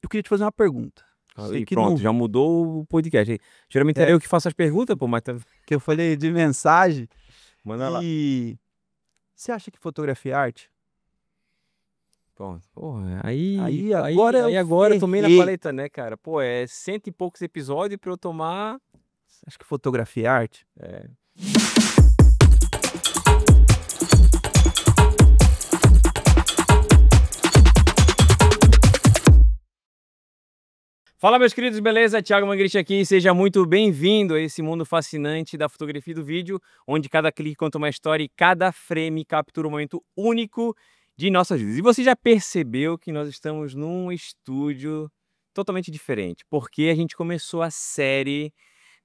Eu queria te fazer uma pergunta. Sei E que pronto, não, já mudou o podcast. Geralmente era é, eu que faço as perguntas, pô, mas que eu falei de mensagem manda lá. e você acha que fotografia é arte? Pronto. Porra, aí, Aí aí, agora eu aí agora eu tomei na ferrei. paleta, né, cara? Pô, é cento e poucos episódios pra eu tomar. Você acha que fotografia é arte? É. Fala, meus queridos, beleza? Thiago Mangrich aqui, seja muito bem-vindo a esse mundo fascinante da fotografia e do vídeo, onde cada clique conta uma história e cada frame captura um momento único de nossas vidas. E você já percebeu que nós estamos num estúdio totalmente diferente, porque a gente começou a série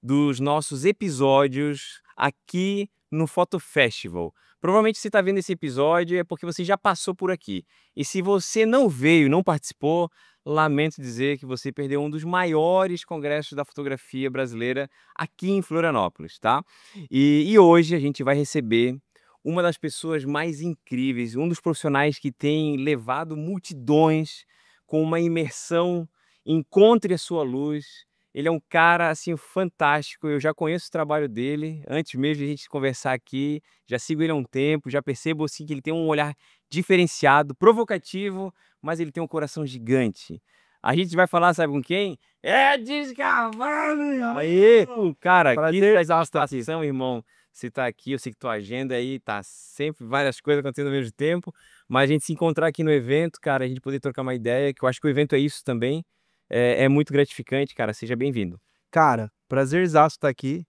dos nossos episódios aqui no Photo Festival. Provavelmente você está vendo esse episódio é porque você já passou por aqui. E se você não veio, não participou, lamento dizer que você perdeu um dos maiores congressos da fotografia brasileira aqui em Florianópolis, tá? E hoje a gente vai receber uma das pessoas mais incríveis, um dos profissionais que tem levado multidões com uma imersão Encontre a Sua Luz. Ele é um cara, assim, fantástico, eu já conheço o trabalho dele, antes mesmo de a gente conversar aqui, já sigo ele há um tempo, já percebo, assim, que ele tem um olhar diferenciado, provocativo, mas ele tem um coração gigante. A gente vai falar, sabe com quem? É Carvalho! Aí, cara, que Prazer estar aqui. satisfação, irmão, você tá aqui, eu sei que tua agenda aí tá sempre várias coisas acontecendo ao mesmo tempo, mas a gente se encontrar aqui no evento, cara, a gente poder trocar uma ideia, que eu acho que o evento é isso também, é muito gratificante, cara. Seja bem-vindo. Cara, prazerzaço estar aqui.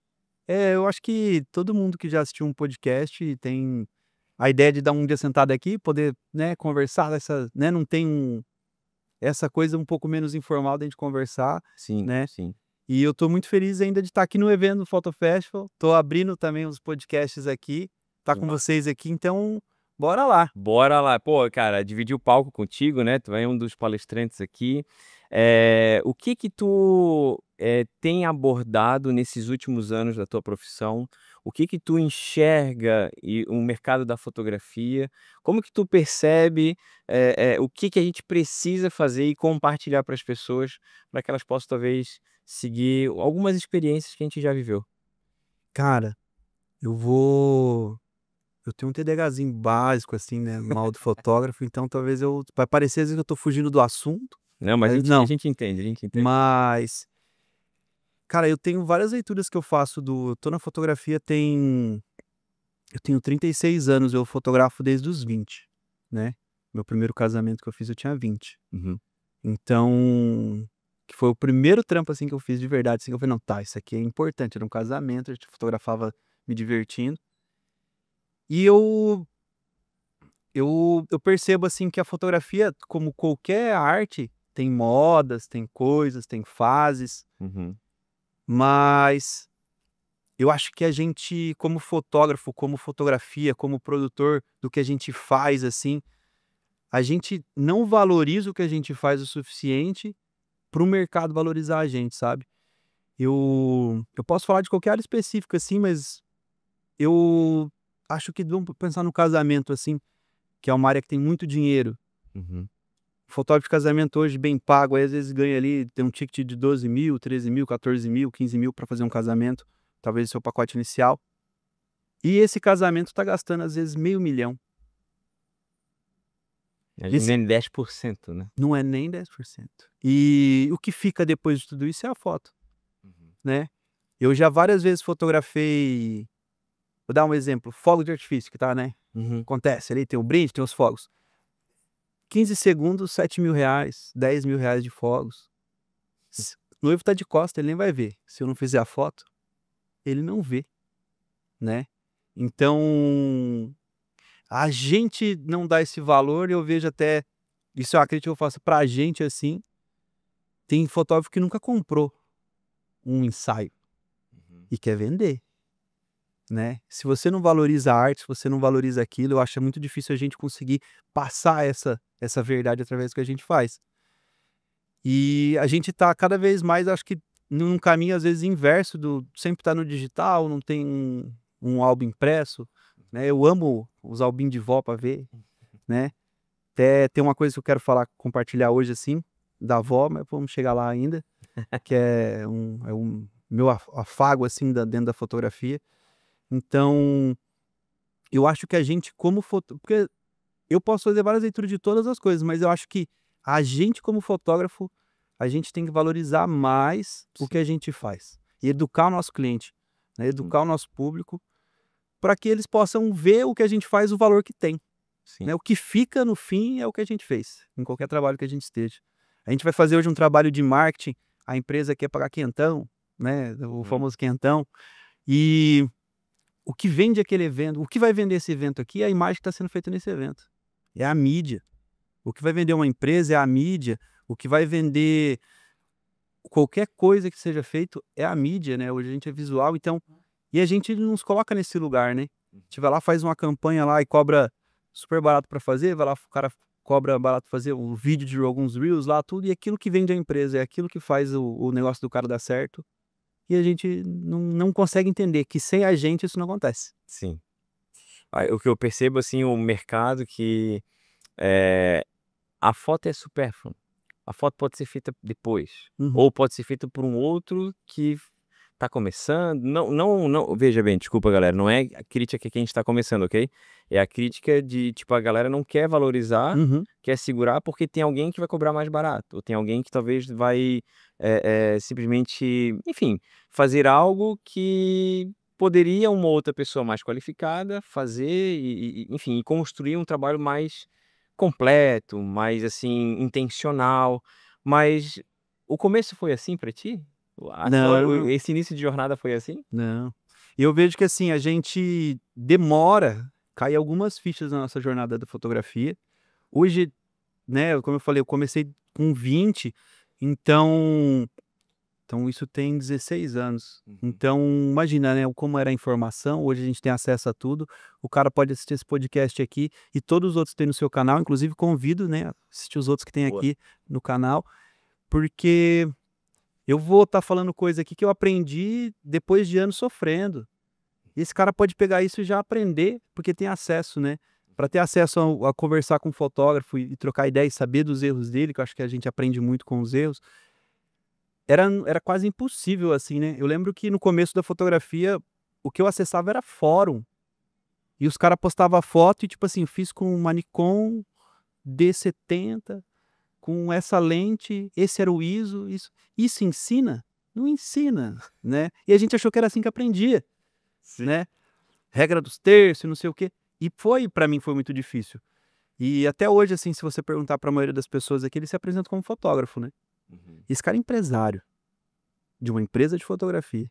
Eu acho que todo mundo que já assistiu um podcast tem a ideia de dar um dia sentado aqui, poder, né, conversar essa, né, não tem essa coisa um pouco menos informal da gente conversar, Sim, né? sim. E eu tô muito feliz ainda de estar aqui no evento do Photo Festival. Tô abrindo também os podcasts aqui, tá Que com massa. vocês aqui, então bora lá. Bora lá. Pô, cara, dividir o palco contigo, né? Tu é um dos palestrantes aqui. O que que tu tem abordado nesses últimos anos da tua profissão? O que que tu enxerga e o mercado da fotografia? Como que tu percebe o que que a gente precisa fazer e compartilhar para as pessoas para que elas possam talvez seguir algumas experiências que a gente já viveu? Cara, eu vou eu tenho um TDAHzinho básico assim, né, mal do fotógrafo, então talvez eu vai parecer às vezes que eu tô fugindo do assunto, Não, mas a mas gente, a não. gente entende, a gente entende. Mas, cara, eu tenho várias leituras que eu faço do eu tô na fotografia eu tenho 36 anos, eu fotografo desde os 20, né. Meu primeiro casamento que eu fiz eu tinha 20. Uhum. Então, que foi o primeiro trampo, assim, que eu fiz de verdade, assim, que eu falei: "Não, tá, isso aqui é importante", era um casamento, a gente fotografava me divertindo. E eu percebo, assim, que a fotografia, como qualquer arte, tem modas, tem coisas, tem fases, Uhum. mas eu acho que a gente, como fotógrafo, como fotografia, como produtor do que a gente faz, assim, a gente não valoriza o que a gente faz o suficiente para o mercado valorizar a gente, sabe. Eu posso falar de qualquer área específica, assim, mas eu acho que vamos pensar no casamento, assim, que é uma área que tem muito dinheiro. Uhum. Fotógrafo de casamento hoje bem pago, aí às vezes ganha ali, tem um ticket de 12.000, 13.000, 14.000, 15.000 para fazer um casamento, talvez o seu pacote inicial. E esse casamento tá gastando às vezes 500.000. Esse Nem 10%, né? não é nem 10%. E o que fica depois de tudo isso é a foto, Uhum. né. Eu já várias vezes fotografei, vou dar um exemplo, fogo de artifício que tá, né, Uhum. acontece ali, tem o brinde, tem os fogos. 15 segundos, R$ 7.000, R$ 10.000 de fogos. O noivo tá de costa, ele nem vai ver. Se eu não fizer a foto, ele não vê, né. Então, a gente não dá esse valor e eu vejo até isso é uma crítica que eu faço pra gente, assim, tem fotógrafo que nunca comprou um ensaio Uhum. e quer vender, né. Se você não valoriza a arte, se você não valoriza aquilo, eu acho muito difícil a gente conseguir passar essa verdade através do que a gente faz. E a gente tá cada vez mais, acho que num caminho às vezes inverso do sempre tá no digital, não tem um álbum impresso, né. Eu amo os albinhos de vó pra ver, né. Até tem uma coisa que eu quero falar compartilhar hoje, assim, da avó, mas vamos chegar lá ainda, que é um meu afago, assim, dentro da fotografia. Então, eu acho que a gente como porque eu posso fazer várias leituras de todas as coisas, mas eu acho que a gente como fotógrafo, a gente tem que valorizar mais o que a gente faz. E educar o nosso cliente, né, educar o nosso público, para que eles possam ver o que a gente faz, o valor que tem, Sim. né. O que fica no fim é o que a gente fez, em qualquer trabalho que a gente esteja. A gente vai fazer hoje um trabalho de marketing, a empresa quer pagar quentão, né, o famoso quentão, e o que vende aquele evento, o que vai vender esse evento aqui é a imagem que está sendo feita nesse evento. É a mídia. O que vai vender uma empresa é a mídia. O que vai vender qualquer coisa que seja feito é a mídia, né? Hoje a gente é visual, então. E a gente nos coloca nesse lugar, né? A gente vai lá, faz uma campanha lá e cobra super barato para fazer, vai lá, o cara cobra barato pra fazer um vídeo de alguns reels lá, tudo, e aquilo que vende a empresa, é aquilo que faz o negócio do cara dar certo. E a gente não consegue entender que sem a gente isso não acontece. Sim. O que eu percebo, assim, o mercado que a foto é supérflua. A foto pode ser feita depois, Uhum. ou pode ser feita por um outro que tá começando. Não, veja bem, desculpa galera, não é a crítica que a gente tá começando, ok? É a crítica de, tipo, a galera não quer valorizar, Uhum. quer segurar porque tem alguém que vai cobrar mais barato, ou tem alguém que talvez vai simplesmente, enfim, fazer algo que poderia uma outra pessoa mais qualificada fazer enfim, construir um trabalho mais completo, mais, assim, intencional. Mas o começo foi assim pra ti? A história, Não. esse início de jornada foi assim? Não. E eu vejo que, assim, a gente demora, cai algumas fichas na nossa jornada da fotografia. Hoje, né, como eu falei, eu comecei com 20, então isso tem 16 anos. Uhum. Então imagina, né, como era a informação, hoje a gente tem acesso a tudo, o cara pode assistir esse podcast aqui e todos os outros que tem no seu canal, inclusive convido, né, a assistir os outros que tem Boa. aqui no canal, porque eu vou estar falando coisa aqui que eu aprendi depois de anos sofrendo. E esse cara pode pegar isso e já aprender, porque tem acesso, né. Para ter acesso a conversar com um fotógrafo e trocar ideia e saber dos erros dele, que eu acho que a gente aprende muito com os erros, era quase impossível, assim, né. Eu lembro que no começo da fotografia, o que eu acessava era fórum, e os cara postava foto e tipo assim, fiz com uma Nikon D70, com essa lente, esse era o ISO, isso ensina? Não ensina, né. E a gente achou que era assim que aprendia, Sim. né. Regra dos terços não sei o quê. E para mim foi muito difícil. E até hoje, assim, se você perguntar para a maioria das pessoas aqui, ele se apresenta como fotógrafo, né. Uhum. Esse cara é empresário, de uma empresa de fotografia.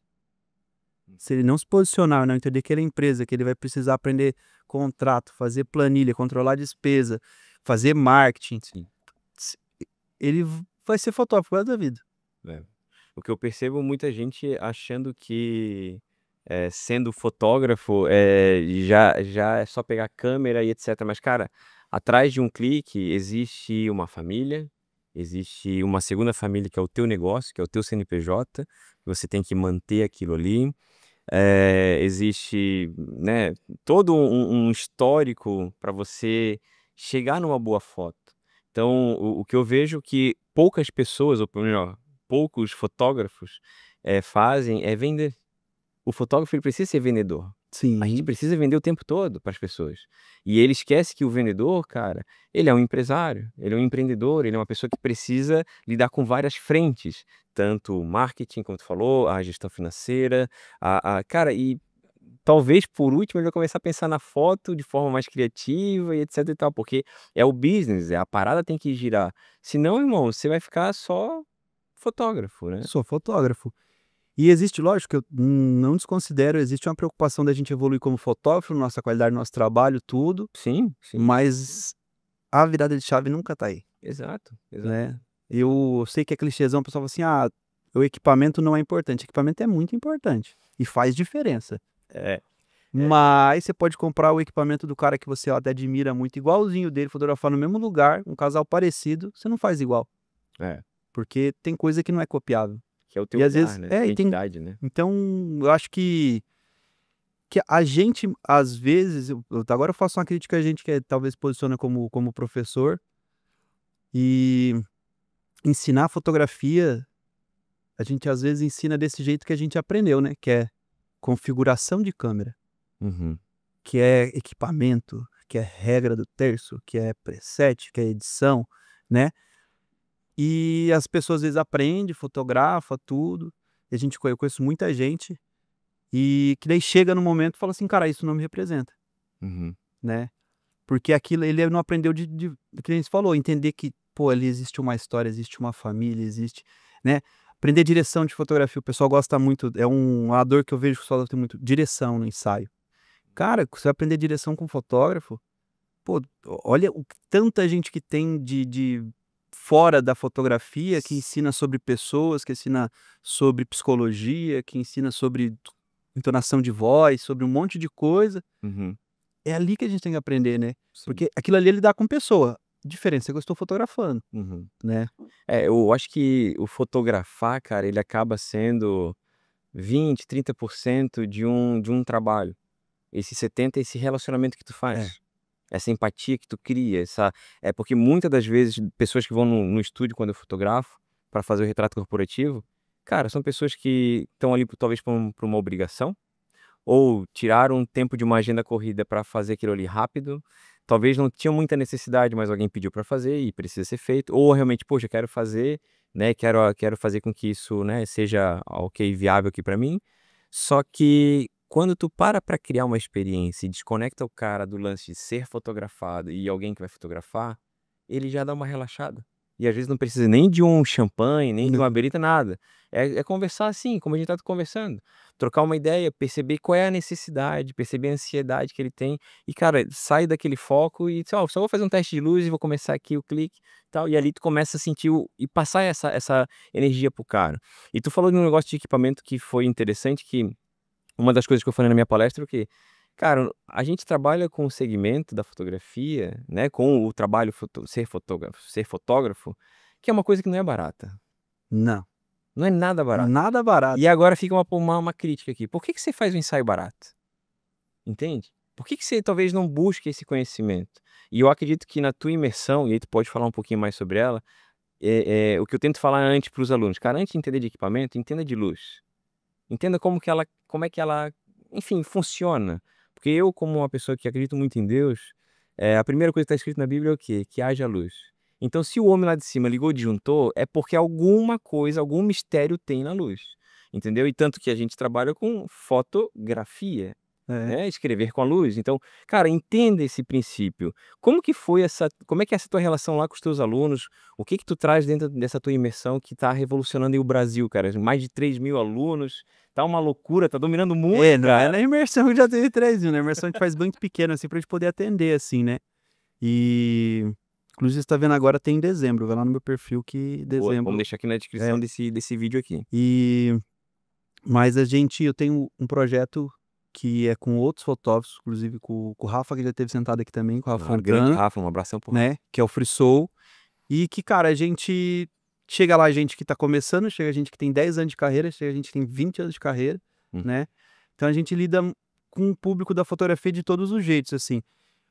Se ele não se posicionar, não entender que ele é empresa, que ele vai precisar aprender contrato, fazer planilha, controlar despesa, fazer marketing, Sim. se ele vai ser fotógrafo pro resto da vida. É. O que eu percebo muita gente achando que, sendo fotógrafo, já é só pegar a câmera e etcétera. Mas, cara, atrás de um clique existe uma família, existe uma segunda família que é o teu negócio, que é o teu CNPJ, você tem que manter aquilo ali. Existe, né, todo um histórico para você chegar numa boa foto. Então, o que eu vejo que poucas pessoas, ou melhor, poucos fotógrafos, fazem é vender. O fotógrafo ele precisa ser vendedor. A gente Sim, precisa vender o tempo todo para as pessoas. E ele esquece que o vendedor, cara, ele é um empresário, ele é um empreendedor, ele é uma pessoa que precisa lidar com várias frentes, tanto o marketing, como tu falou, a gestão financeira, cara, e talvez por último ele vai começar a pensar na foto de forma mais criativa e etc e tal, porque é o business, a parada tem que girar. Senão, irmão, você vai ficar só fotógrafo, né? sou fotógrafo. E existe, lógico que eu não desconsidero, existe uma preocupação da gente evoluir como fotógrafo, nossa qualidade do nosso trabalho, tudo, Sim, sim. mas a virada de chave nunca tá aí, Exato, exato. né. Eu sei que é clichêzão, o pessoal fala assim: "Ah, o equipamento não é importante", equipamento é muito importante e faz diferença. É, é, Mas você pode comprar o equipamento do cara que você até admira muito, igualzinho dele, fotografar no mesmo lugar, um casal parecido, você não faz igual, é. porque tem coisa que não é copiável. Que é o teu E às olhar, vezes né, e tem identidade, né. então eu acho que a gente, às vezes, agora eu faço uma crítica a gente que talvez posiciona como professor, e ensinar fotografia, a gente às vezes ensina desse jeito que a gente aprendeu, né? Que é configuração de câmera, Uhum. que é equipamento, que é regra do terço, que é preset, que é edição, né? E as pessoas às vezes aprendem, fotografa tudo, e eu conheço muita gente, e que daí chega no momento e fala assim: "Cara, isso não me representa", Uhum. né? Porque aquilo ele não aprendeu que nem você falou, entender que, pô, ali existe uma história, existe uma família, existe, né? Aprender direção de fotografia, o pessoal gosta muito, é uma dor que eu vejo que o pessoal tem muito, direção no ensaio. Cara, você vai aprender direção com fotógrafo, pô, olha o tanta gente que tem de fora da fotografia, que ensina sobre pessoas, que ensina sobre psicologia, que ensina sobre entonação de voz, sobre um monte de coisa. Uhum. É ali que a gente tem que aprender, né, Sim. porque aquilo ali é lidar com pessoa, diferença é que eu estou fotografando, Uhum. né. Eu acho que o fotografar, cara, ele acaba sendo 20, 30% de um trabalho. Esse 70 é esse relacionamento que tu É. faz. Essa empatia que tu cria, porque muitas das vezes pessoas que vão no estúdio quando eu fotografo, para fazer o retrato corporativo, cara, são pessoas que estão ali talvez por uma obrigação, ou tiraram um tempo de uma agenda corrida para fazer aquilo ali rápido, talvez não tinham muita necessidade, mas alguém pediu para fazer e precisa ser feito, ou realmente, poxa, quero fazer, né, quero fazer com que isso, né, seja ok, viável aqui para mim. Só que quando tu para criar uma experiência e desconecta o cara do lance de ser fotografado e alguém que vai fotografar, ele já dá uma relaxada. E às vezes não precisa nem de um champanhe, nem de uma Não. berita, nada. É conversar assim, como a gente tá conversando. Trocar uma ideia, perceber qual é a necessidade, perceber a ansiedade que ele tem. E, cara, sai daquele foco e diz: "Ó, só vou fazer um teste de luz e vou começar aqui o clique", tal. E ali tu começa a sentir e passar essa energia pro cara. E tu falou de um negócio de equipamento que foi interessante, que uma das coisas que eu falei na minha palestra é o quê? Cara, a gente trabalha com o segmento da fotografia, né, com o trabalho ser fotógrafo, que é uma coisa que não é barata. Não, Não é nada barato. nada barato. E agora fica uma crítica aqui. Por que que você faz um ensaio barato? Entende? Por que que você talvez não busque esse conhecimento? E eu acredito que na tua imersão, e aí tu pode falar um pouquinho mais sobre ela, o que eu tento falar antes para os alunos, cara, antes de entender de equipamento, entenda de luz. Entenda como é que ela, enfim, funciona. Porque eu, como uma pessoa que acredito muito em Deus, a primeira coisa que está escrito na Bíblia é o quê? Que haja luz. Então, se o homem lá de cima ligou o disjuntor, é porque alguma coisa, algum mistério tem na luz. Entendeu? E tanto que a gente trabalha com fotografia, É. né, escrever com a luz. Então, cara, entenda esse princípio. Como é que é essa tua relação lá com os teus alunos? O que que tu traz dentro dessa tua imersão que tá revolucionando aí o Brasil, cara? Mais de 3.000 alunos, tá uma loucura, tá dominando o mundo, É, não é cara. na imersão que já teve 3 mil, na imersão a gente faz muito pequeno, assim, pra gente poder atender, assim, né. E, inclusive você tá vendo agora tem em dezembro, vai lá no meu perfil que Boa, vamos dezembro deixar aqui na descrição é. desse vídeo aqui. E mas eu tenho um projeto que é com outros fotógrafos, inclusive com o Rafa, que já esteve sentado aqui também, com o Rafa Ah, grande Fontana, Rafa, um abração pro Rafa. né, que é o Free Soul, e que, cara, a gente chega lá gente que tá começando, chega gente que tem 10 anos de carreira, chega gente que tem 20 anos de carreira, Hum. né. Então a gente lida com o público da fotografia de todos os jeitos, assim.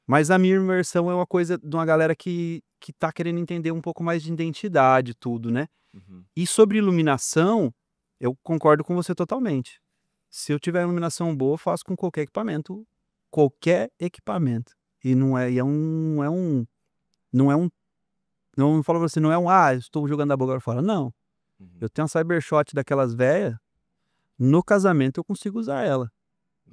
Mas a minha imersão é uma coisa de uma galera que tá querendo entender um pouco mais de identidade tudo, né. Uhum. E sobre iluminação, eu concordo com você totalmente. Se eu tiver iluminação boa, eu faço com qualquer equipamento, qualquer equipamento. E não é um não falo pra você, não é um: "Ah, eu estou jogando a bola pra fora", não. Uhum. Eu tenho uma Cybershot daquelas velha, no casamento eu consigo usar ela.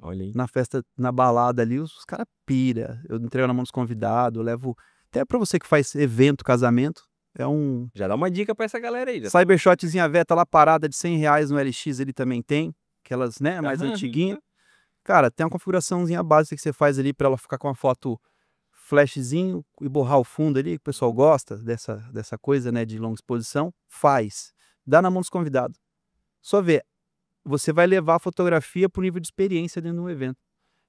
Olha aí. Na festa, na balada ali, os cara pira, eu entrego na mão dos convidados, eu levo até pra você que faz evento, casamento, é um Já dá uma dica pra essa galera aí, já tá. Cybershotzinha velha, tá lá parada de R$ 100 no LX, ele também tem, aquelas, né, mais Aham. antiguinha. Cara, tem uma configuraçãozinha básica que você faz ali pra ela ficar com uma foto flashzinho e borrar o fundo ali, que o pessoal gosta dessa coisa, né, de longa exposição, faz. Dá na mão dos convidados. Só vê, você vai levar a fotografia pro nível de experiência dentro de um evento.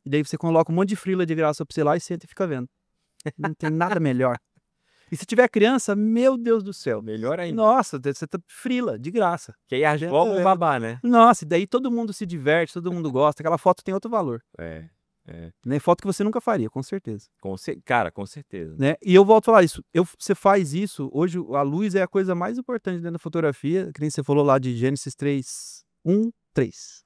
E daí você coloca um monte de frila de graça pra você lá e senta e fica vendo. Não tem nada melhor. E se tiver criança, meu Deus do céu. Melhor ainda. Nossa, você tá frila, de graça. Que aí as vó vão babar, né? Nossa, e daí todo mundo se diverte, todo mundo gosta, aquela foto tem outro valor. É. Né? Foto que você nunca faria, com certeza. Cara, com certeza. Né? E eu volto a falar isso. Você faz isso, hoje a luz é a coisa mais importante dentro da fotografia, que nem você falou lá de Gênesis 3:1-3.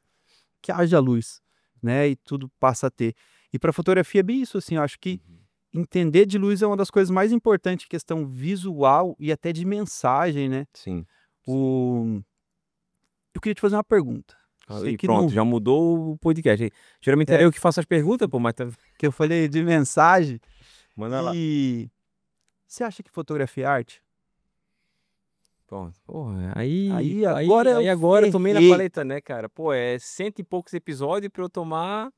Que haja luz, né? E tudo passa a ter. E para fotografia é bem isso, assim, eu acho que entender de luz é uma das coisas mais importantes, questão visual e até de mensagem, né? Sim. Eu queria te fazer uma pergunta. E pronto, já mudou o podcast. Geralmente é eu que faço as perguntas, pô, mas que eu falei de mensagem. Manda lá. E você acha que fotografia é arte? Porra, aí agora eu tomei na paleta, né, cara? Pô, é 100 e poucos episódios pra eu tomar.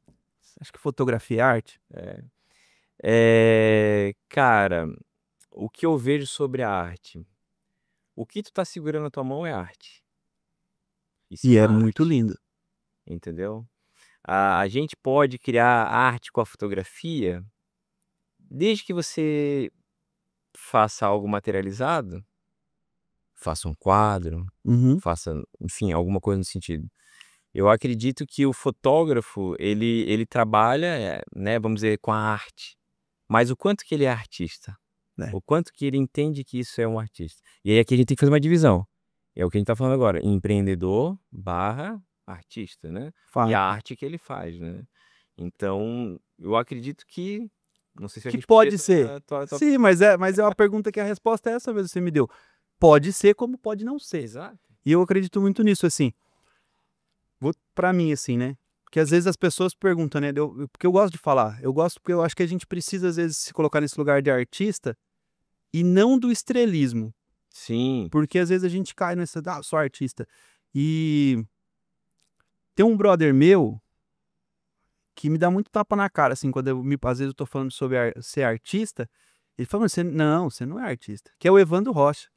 Acho que fotografia é arte? Cara, o que eu vejo sobre a arte? O que tu tá segurando na tua mão é arte. Isso E é é arte, muito lindo. entendeu? A gente pode criar arte com a fotografia desde que você faça algo materializado, faça um quadro, faça, enfim, alguma coisa no sentido. Eu acredito que o fotógrafo, ele trabalha, né, vamos dizer, com a arte. Mas o quanto que ele é artista? O quanto que ele entende que isso é um artista? E aí aqui a gente tem que fazer uma divisão. É o que a gente tá falando agora. Empreendedor / artista, né? E a arte que ele faz, né? Então, eu acredito que... Não sei se eu que pode ser. Sim, mas é uma pergunta que a resposta é essa mesmo que você me deu. Pode ser como pode não ser. Exato. E eu acredito muito nisso, assim. Pra mim, assim, né? Porque às vezes as pessoas perguntam, né? Porque eu gosto de falar. Eu gosto porque eu acho que a gente precisa, às vezes, se colocar nesse lugar de artista e não do estrelismo. Sim. Porque às vezes a gente cai nessa... sou artista. E tem um brother meu que me dá muito tapa na cara, assim, quando às vezes eu tô falando sobre ser artista, ele fala, você não é artista. Que é o Evandro Rocha,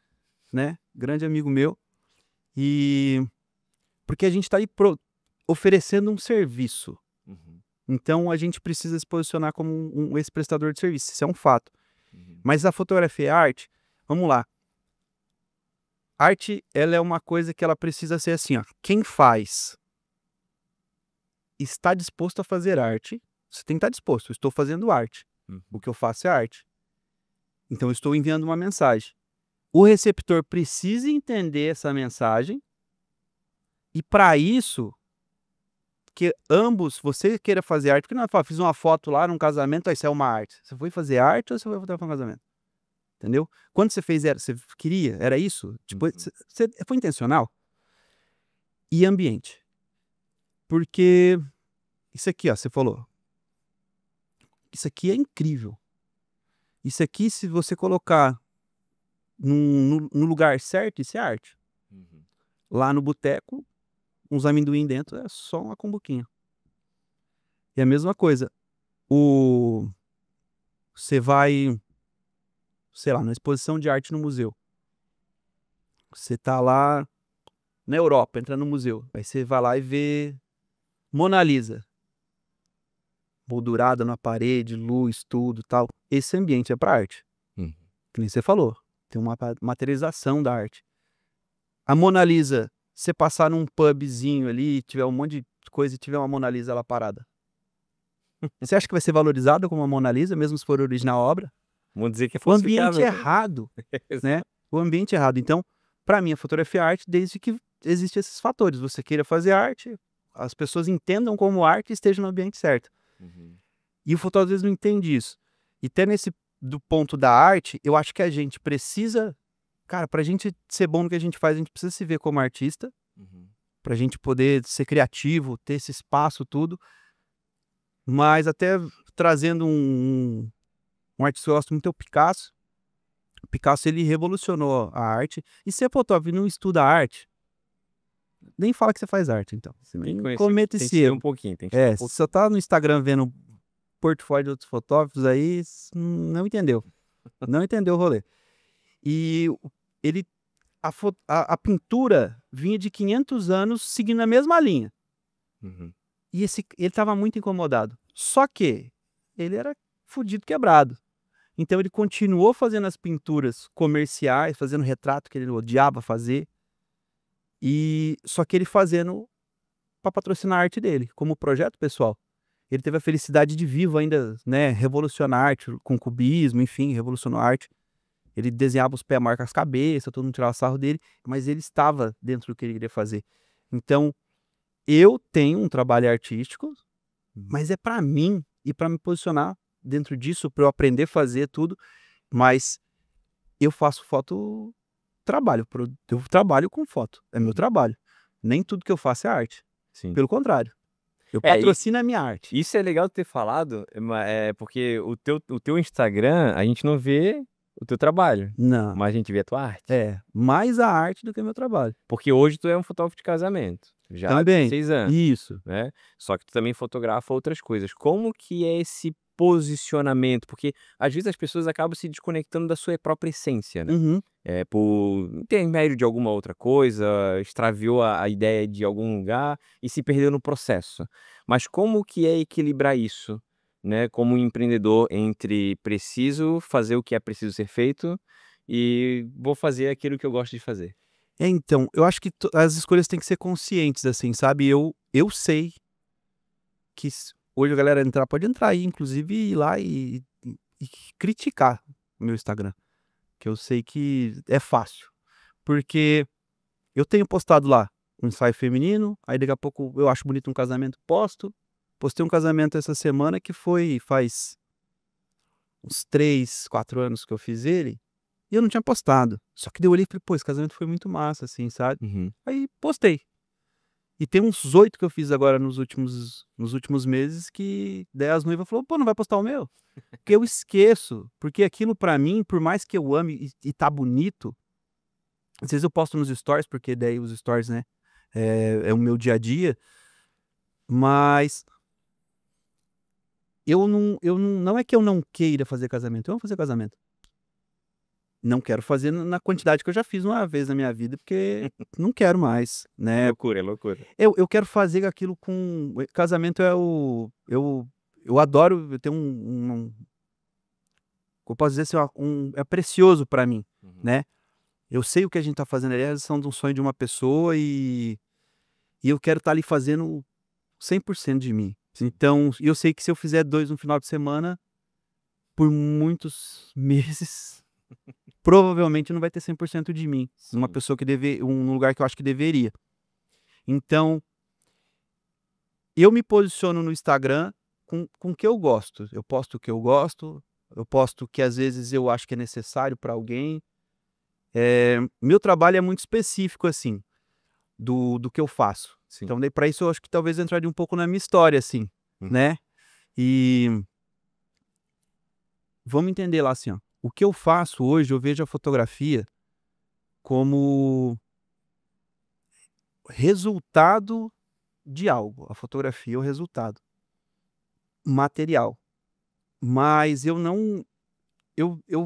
né? Grande amigo meu. E... porque a gente tá aí oferecendo um serviço. Então a gente precisa se posicionar como esse prestador de serviço. Isso é um fato. Mas a fotografia é arte. Vamos lá. Arte, ela é uma coisa que ela precisa ser assim, ó. Quem faz está disposto a fazer arte. Você tem que estar disposto. Eu estou fazendo arte. O que eu faço é arte. Então eu estou enviando uma mensagem. O receptor precisa entender essa mensagem. E para isso, que ambos, você queira fazer arte, porque não é, fiz uma foto lá num casamento, isso é uma arte. Você foi fazer arte ou você foi fotografar um casamento? Entendeu? Quando você fez, você queria? Era isso? Tipo, foi intencional? E ambiente. Porque isso aqui, ó, você falou. Isso aqui é incrível. Isso aqui, se você colocar no lugar certo, isso é arte. Lá no boteco, uns amendoim dentro, é só uma cumbuquinha. E a mesma coisa. Você vai, sei lá, na exposição de arte no museu. Você tá lá na Europa, entra no museu. Aí você vai lá e vê Mona Lisa. Moldurada na parede, luz, tudo tal. Esse ambiente é para arte. Que nem você falou. Tem uma materialização da arte. A Mona Lisa, você passar num pubzinho ali, tiver um monte de coisa e tiver uma Mona Lisa lá parada. Você acha que vai ser valorizado como uma Mona Lisa, mesmo se for original obra? Vamos dizer que é o ambiente falsificável. errado, né? O ambiente errado. Então, para mim, a fotografia é arte desde que existem esses fatores. Você queira fazer arte, as pessoas entendam como arte e estejam no ambiente certo. E o fotógrafo às vezes não entende isso. E até do ponto da arte, eu acho que a gente precisa... Cara, pra gente ser bom no que a gente faz, a gente precisa se ver como artista. Pra gente poder ser criativo, ter esse espaço, tudo. Mas até trazendo um artista que eu gosto muito é o Picasso. O Picasso, ele revolucionou a arte. E se é fotógrafo e não estuda arte, nem fala que você faz arte, então. Você nem cometa esse erro. Um pouquinho, tem que se você só tá no Instagram vendo portfólio de outros fotógrafos aí, não entendeu. Não entendeu o rolê. E a pintura vinha de 500 anos seguindo a mesma linha. E ele estava muito incomodado. Só que ele era fudido, quebrado. Então ele continuou fazendo as pinturas comerciais, fazendo retrato que ele odiava fazer. Só que ele fazendo para patrocinar a arte dele, como projeto pessoal. ele teve a felicidade de vivo ainda, né, revolucionar a arte com cubismo, enfim, revolucionou a arte. Ele desenhava os pés, marca as cabeças, todo mundo tirava sarro dele, mas ele estava dentro do que ele queria fazer. Então, eu tenho um trabalho artístico, mas é para mim e para me posicionar dentro disso, para eu aprender a fazer tudo, mas eu faço foto, eu trabalho com foto, é meu trabalho. Nem tudo que eu faço é arte, Sim. pelo contrário. Eu É, patrocino a minha arte. Isso é legal ter falado, porque o teu Instagram, a gente não vê o teu trabalho, Não, mas a gente vê a tua arte. mais a arte do que meu trabalho. Porque hoje tu é um fotógrafo de casamento, já há Também, 16 anos, isso. né? Só que tu também fotografa outras coisas. Como que é esse posicionamento? Porque às vezes as pessoas acabam se desconectando da sua própria essência, né? Uhum. Por intermédio de alguma outra coisa, extraviou a ideia de algum lugar e se perdeu no processo. Mas como que é equilibrar isso, né, como um empreendedor entre preciso fazer o que é preciso ser feito e vou fazer aquilo que eu gosto de fazer? Então, eu acho que as escolhas têm que ser conscientes, assim, sabe? Eu sei que hoje a galera pode entrar aí, inclusive, ir lá e criticar o meu Instagram. Que eu sei que é fácil. Porque eu tenho postado lá um ensaio feminino, aí daqui a pouco eu acho bonito um casamento, posto. Postei um casamento essa semana que faz uns 3, 4 anos que eu fiz ele, e eu não tinha postado. Só que daí eu olhei e falei, pô, esse casamento foi muito massa, assim, sabe? Uhum. Aí postei. E tem uns 8 que eu fiz agora nos últimos meses que daí as noivas falaram, pô, não vai postar o meu? Porque eu esqueço, porque aquilo pra mim, por mais que eu ame e tá bonito, às vezes eu posto nos stories, porque daí os stories, né, é o meu dia a dia, mas não é que eu não queira fazer casamento, eu amo fazer casamento. Não quero fazer na quantidade que eu já fiz uma vez na minha vida, porque não quero mais, né. Loucura, é loucura. Eu quero fazer aquilo com casamento é o eu adoro, eu tenho eu posso dizer assim, ó, é precioso pra mim, Uhum. né. Eu sei o que a gente tá fazendo ali é a realização de um sonho de uma pessoa e eu quero estar ali fazendo 100% de mim. Então, eu sei que se eu fizer 2 no final de semana, por muitos meses, provavelmente não vai ter 100% de mim, numa Sim. pessoa que num lugar que eu acho que deveria. Então, eu me posiciono no Instagram com o que eu gosto. Eu posto o que eu gosto, eu posto o que às vezes eu acho que é necessário para alguém. Meu trabalho é muito específico, assim, do que eu faço. Sim. Então, daí para isso eu acho que talvez eu entraria um pouco na minha história, assim, né. E vamos entender lá, assim, ó, o que eu faço hoje, eu vejo a fotografia como resultado de algo. A fotografia é o resultado material. Mas eu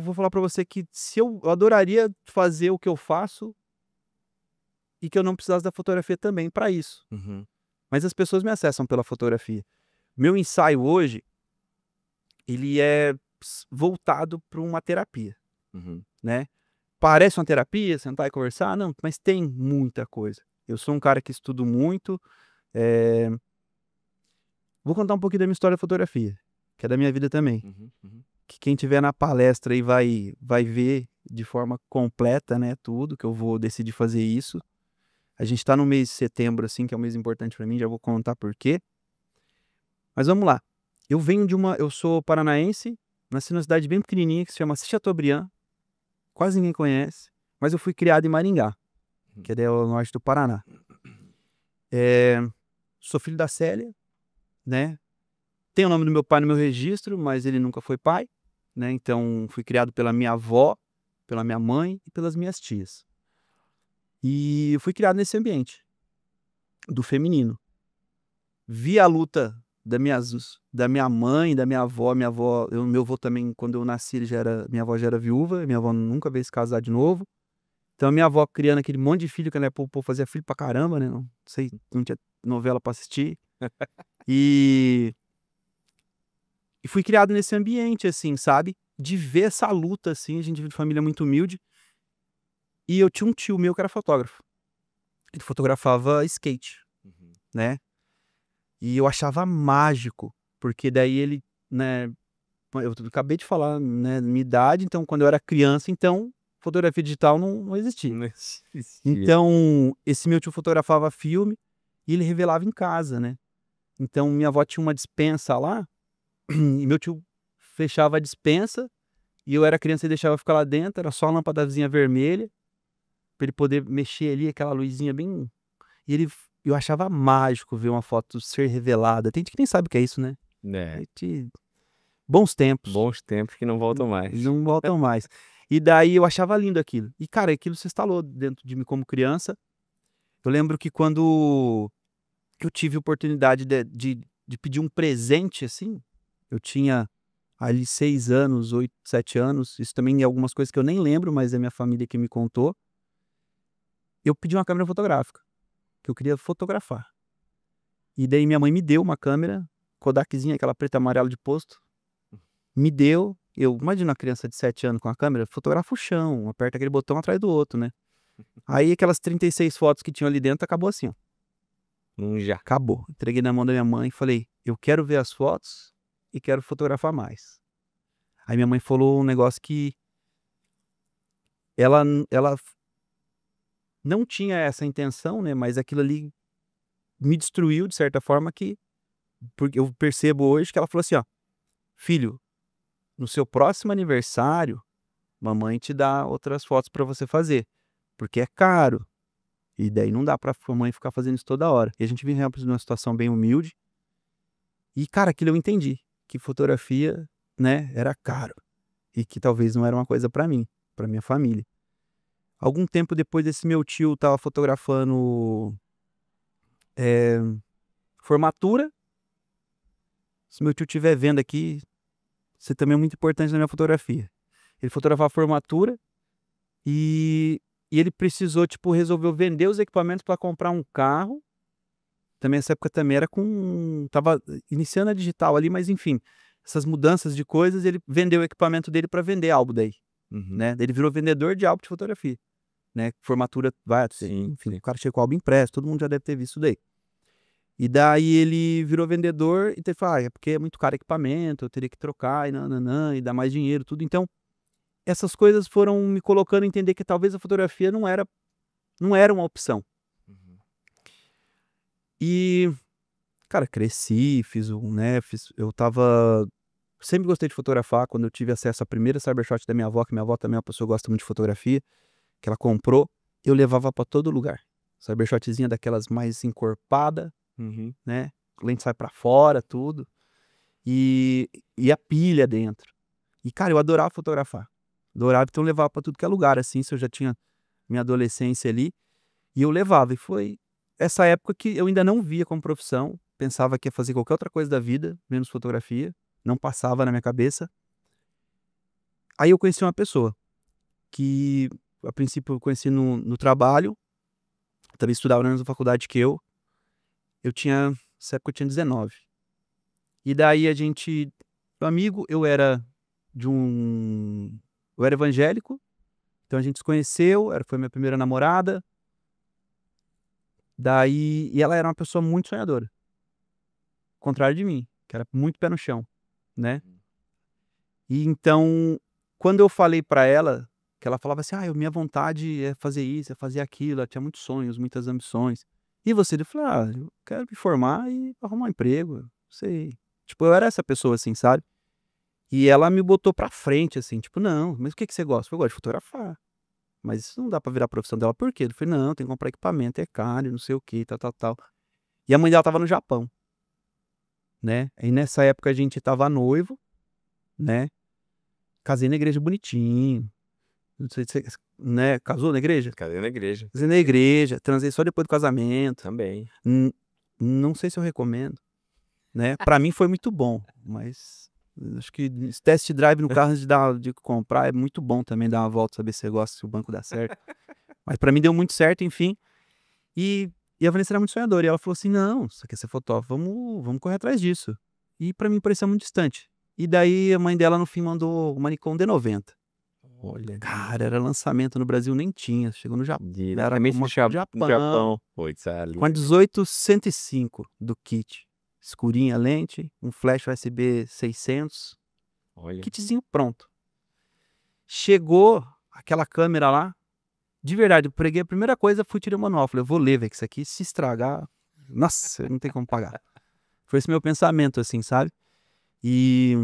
vou falar pra você que se eu adoraria fazer o que eu faço e que eu não precisasse da fotografia também pra isso. Uhum. Mas as pessoas me acessam pela fotografia. Meu ensaio hoje, ele é voltado pra uma terapia, Uhum. né. Parece uma terapia, sentar e conversar? Não, mas tem muita coisa. Eu sou um cara que estudo muito, eh vou contar um pouquinho da minha história da fotografia, que é da minha vida também. Uhum. Uhum. Que quem tiver na palestra aí vai ver de forma completa, né, tudo, que eu vou decidir fazer isso. A gente tá no mês de setembro, assim, que é um mês importante pra mim, já vou contar por quê. Mas vamos lá, eu sou paranaense, nasci numa cidade bem pequenininha que se chama Chateaubriand, quase ninguém conhece, mas eu fui criado em Maringá, que é daí ao norte do Paraná. Sou filho da Célia, né, tem o nome do meu pai no meu registro, mas ele nunca foi pai, né, então fui criado pela minha avó, pela minha mãe e pelas minhas tias. E eu fui criado nesse ambiente, do feminino. Vi a luta da minha mãe, da minha avó, meu avô também, quando eu nasci, minha avó já era viúva, minha avó nunca veio se casar de novo. Então a minha avó criando aquele monte de filho, que ela fazia filho pra caramba, né, não sei, não tinha novela pra assistir. E fui criado nesse ambiente, assim, sabe, de ver essa luta, assim, a gente veio de família muito humilde, e eu tinha um tio meu que era fotógrafo. Ele fotografava skate, Uhum. né, e eu achava mágico porque daí ele, né, eu acabei de falar, né, minha idade, então quando eu era criança, então fotografia digital não existia. Não existia. Então, esse meu tio fotografava filme e ele revelava em casa, né? Então, minha avó tinha uma despensa lá e meu tio fechava a despensa e eu era criança e deixava eu ficar lá dentro, era só a lâmpadazinha vermelha para ele poder mexer ali, aquela luzinha bem. E eu achava mágico ver uma foto ser revelada. Tem gente que nem sabe o que é isso, né? É, Bons tempos. bons tempos que não voltam mais. Não voltam mais. E daí eu achava lindo aquilo. E, cara, aquilo se instalou dentro de mim como criança. Eu lembro que quando eu tive oportunidade de pedir um presente, assim, eu tinha ali 6 anos, 8, 7 anos. Isso também é algumas coisas que eu nem lembro, mas é minha família que me contou. Eu pedi uma câmera fotográfica, que eu queria fotografar. E daí minha mãe me deu uma câmera, Kodakzinha, aquela preta e amarela de posto. Me deu. Eu imagino uma criança de 7 anos com a câmera, fotografa o chão, aperta aquele botão atrás do outro, né? Aí aquelas 36 fotos que tinham ali dentro, acabou assim, ó. Já. Acabou. Entreguei na mão da minha mãe e falei, eu quero ver as fotos e quero fotografar mais. Aí minha mãe falou um negócio que ela não tinha essa intenção, né? Mas aquilo ali me destruiu de certa forma porque eu percebo hoje que ela falou assim, ó, filho, no seu próximo aniversário, mamãe te dá outras fotos para você fazer, porque é caro. E daí não dá pra mãe ficar fazendo isso toda hora. E a gente vive numa situação bem humilde. E, cara, aquilo eu entendi. Que fotografia, né, era caro. E que talvez não era uma coisa pra mim, pra minha família. Algum tempo depois, esse meu tio tava fotografando formatura. Se meu tio estiver vendo aqui, você também é muito importante na minha fotografia. Ele fotografava a formatura e ele precisou, tipo, resolveu vender os equipamentos para comprar um carro. Também essa época também era tava iniciando a digital ali, mas enfim, essas mudanças de coisas, ele vendeu o equipamento dele para vender álbum daí, né? Ele virou vendedor de álbum de fotografia, né? Formatura, Sim, enfim, sim. o cara chegou com o álbum impresso, todo mundo já deve ter visto isso daí. E daí ele virou vendedor e teve é porque é muito caro equipamento, eu teria que trocar e nananã, e dar mais dinheiro, tudo. Então, essas coisas foram me colocando a entender que talvez a fotografia não era uma opção. E, cara, cresci, sempre gostei de fotografar. Quando eu tive acesso à primeira Cybershot da minha avó, que minha avó também é uma pessoa que gosta muito de fotografia, que ela comprou, eu levava pra todo lugar. Cybershotzinha daquelas mais encorpada, né? Lente sai pra fora, tudo. E a pilha dentro. E, cara, eu adorava fotografar. Adorava, então eu levava pra tudo que é lugar, assim, se eu já tinha minha adolescência ali. E eu levava, e foi essa época que eu ainda não via como profissão, pensava que ia fazer qualquer outra coisa da vida, menos fotografia, não passava na minha cabeça. Aí eu conheci uma pessoa, que a princípio eu conheci no trabalho, também estudava na mesma faculdade que nessa época eu tinha 19. E daí amigo, eu era evangélico, então a gente se conheceu, foi minha primeira namorada. Daí, e ela era uma pessoa muito sonhadora. Ao contrário de mim, que era muito pé no chão, né? E então, quando eu falei pra ela, que ela falava assim, minha vontade é fazer isso, é fazer aquilo, ela tinha muitos sonhos, muitas ambições. E você? Eu falei, eu quero me formar e arrumar um emprego, não sei. Tipo, eu era essa pessoa assim, sabe? E ela me botou pra frente, assim, tipo, não, mas o que você gosta? Eu gosto de fotografar. Mas isso não dá pra virar a profissão dela. Por quê? Eu falei, não, tem que comprar equipamento, é caro, não sei o que, tal. E a mãe dela tava no Japão, né? Aí nessa época a gente tava noivo, né? Casei na igreja bonitinho. Não sei se você, né? Casou na igreja? Cadê na igreja? Casei na igreja, transei só depois do casamento. Também. Não sei se eu recomendo, né? Pra mim foi muito bom, mas acho que esse test drive no carro antes de comprar é muito bom também, dar uma volta, saber se você gosta, se o banco dá certo. Mas pra mim deu muito certo, enfim. E a Vanessa era muito sonhadora. E ela falou assim, não, você quer ser fotógrafo, vamos correr atrás disso. E pra mim parecia muito distante. E daí a mãe dela no fim mandou o Manicom D90. Olha. Cara, era lançamento no Brasil, nem tinha. Chegou no Japão. Era Diretamente uma no Japão. Putz, ali. com a 1805 do kit. escurinha a lente, um flash USB 600, Olha. kitzinho pronto. Chegou aquela câmera lá, de verdade, eu preguei a primeira coisa, fui tirei o manual, falei, eu vou ler, velho, que isso aqui se estragar, nossa, não tem como pagar. Foi esse meu pensamento, assim, sabe? E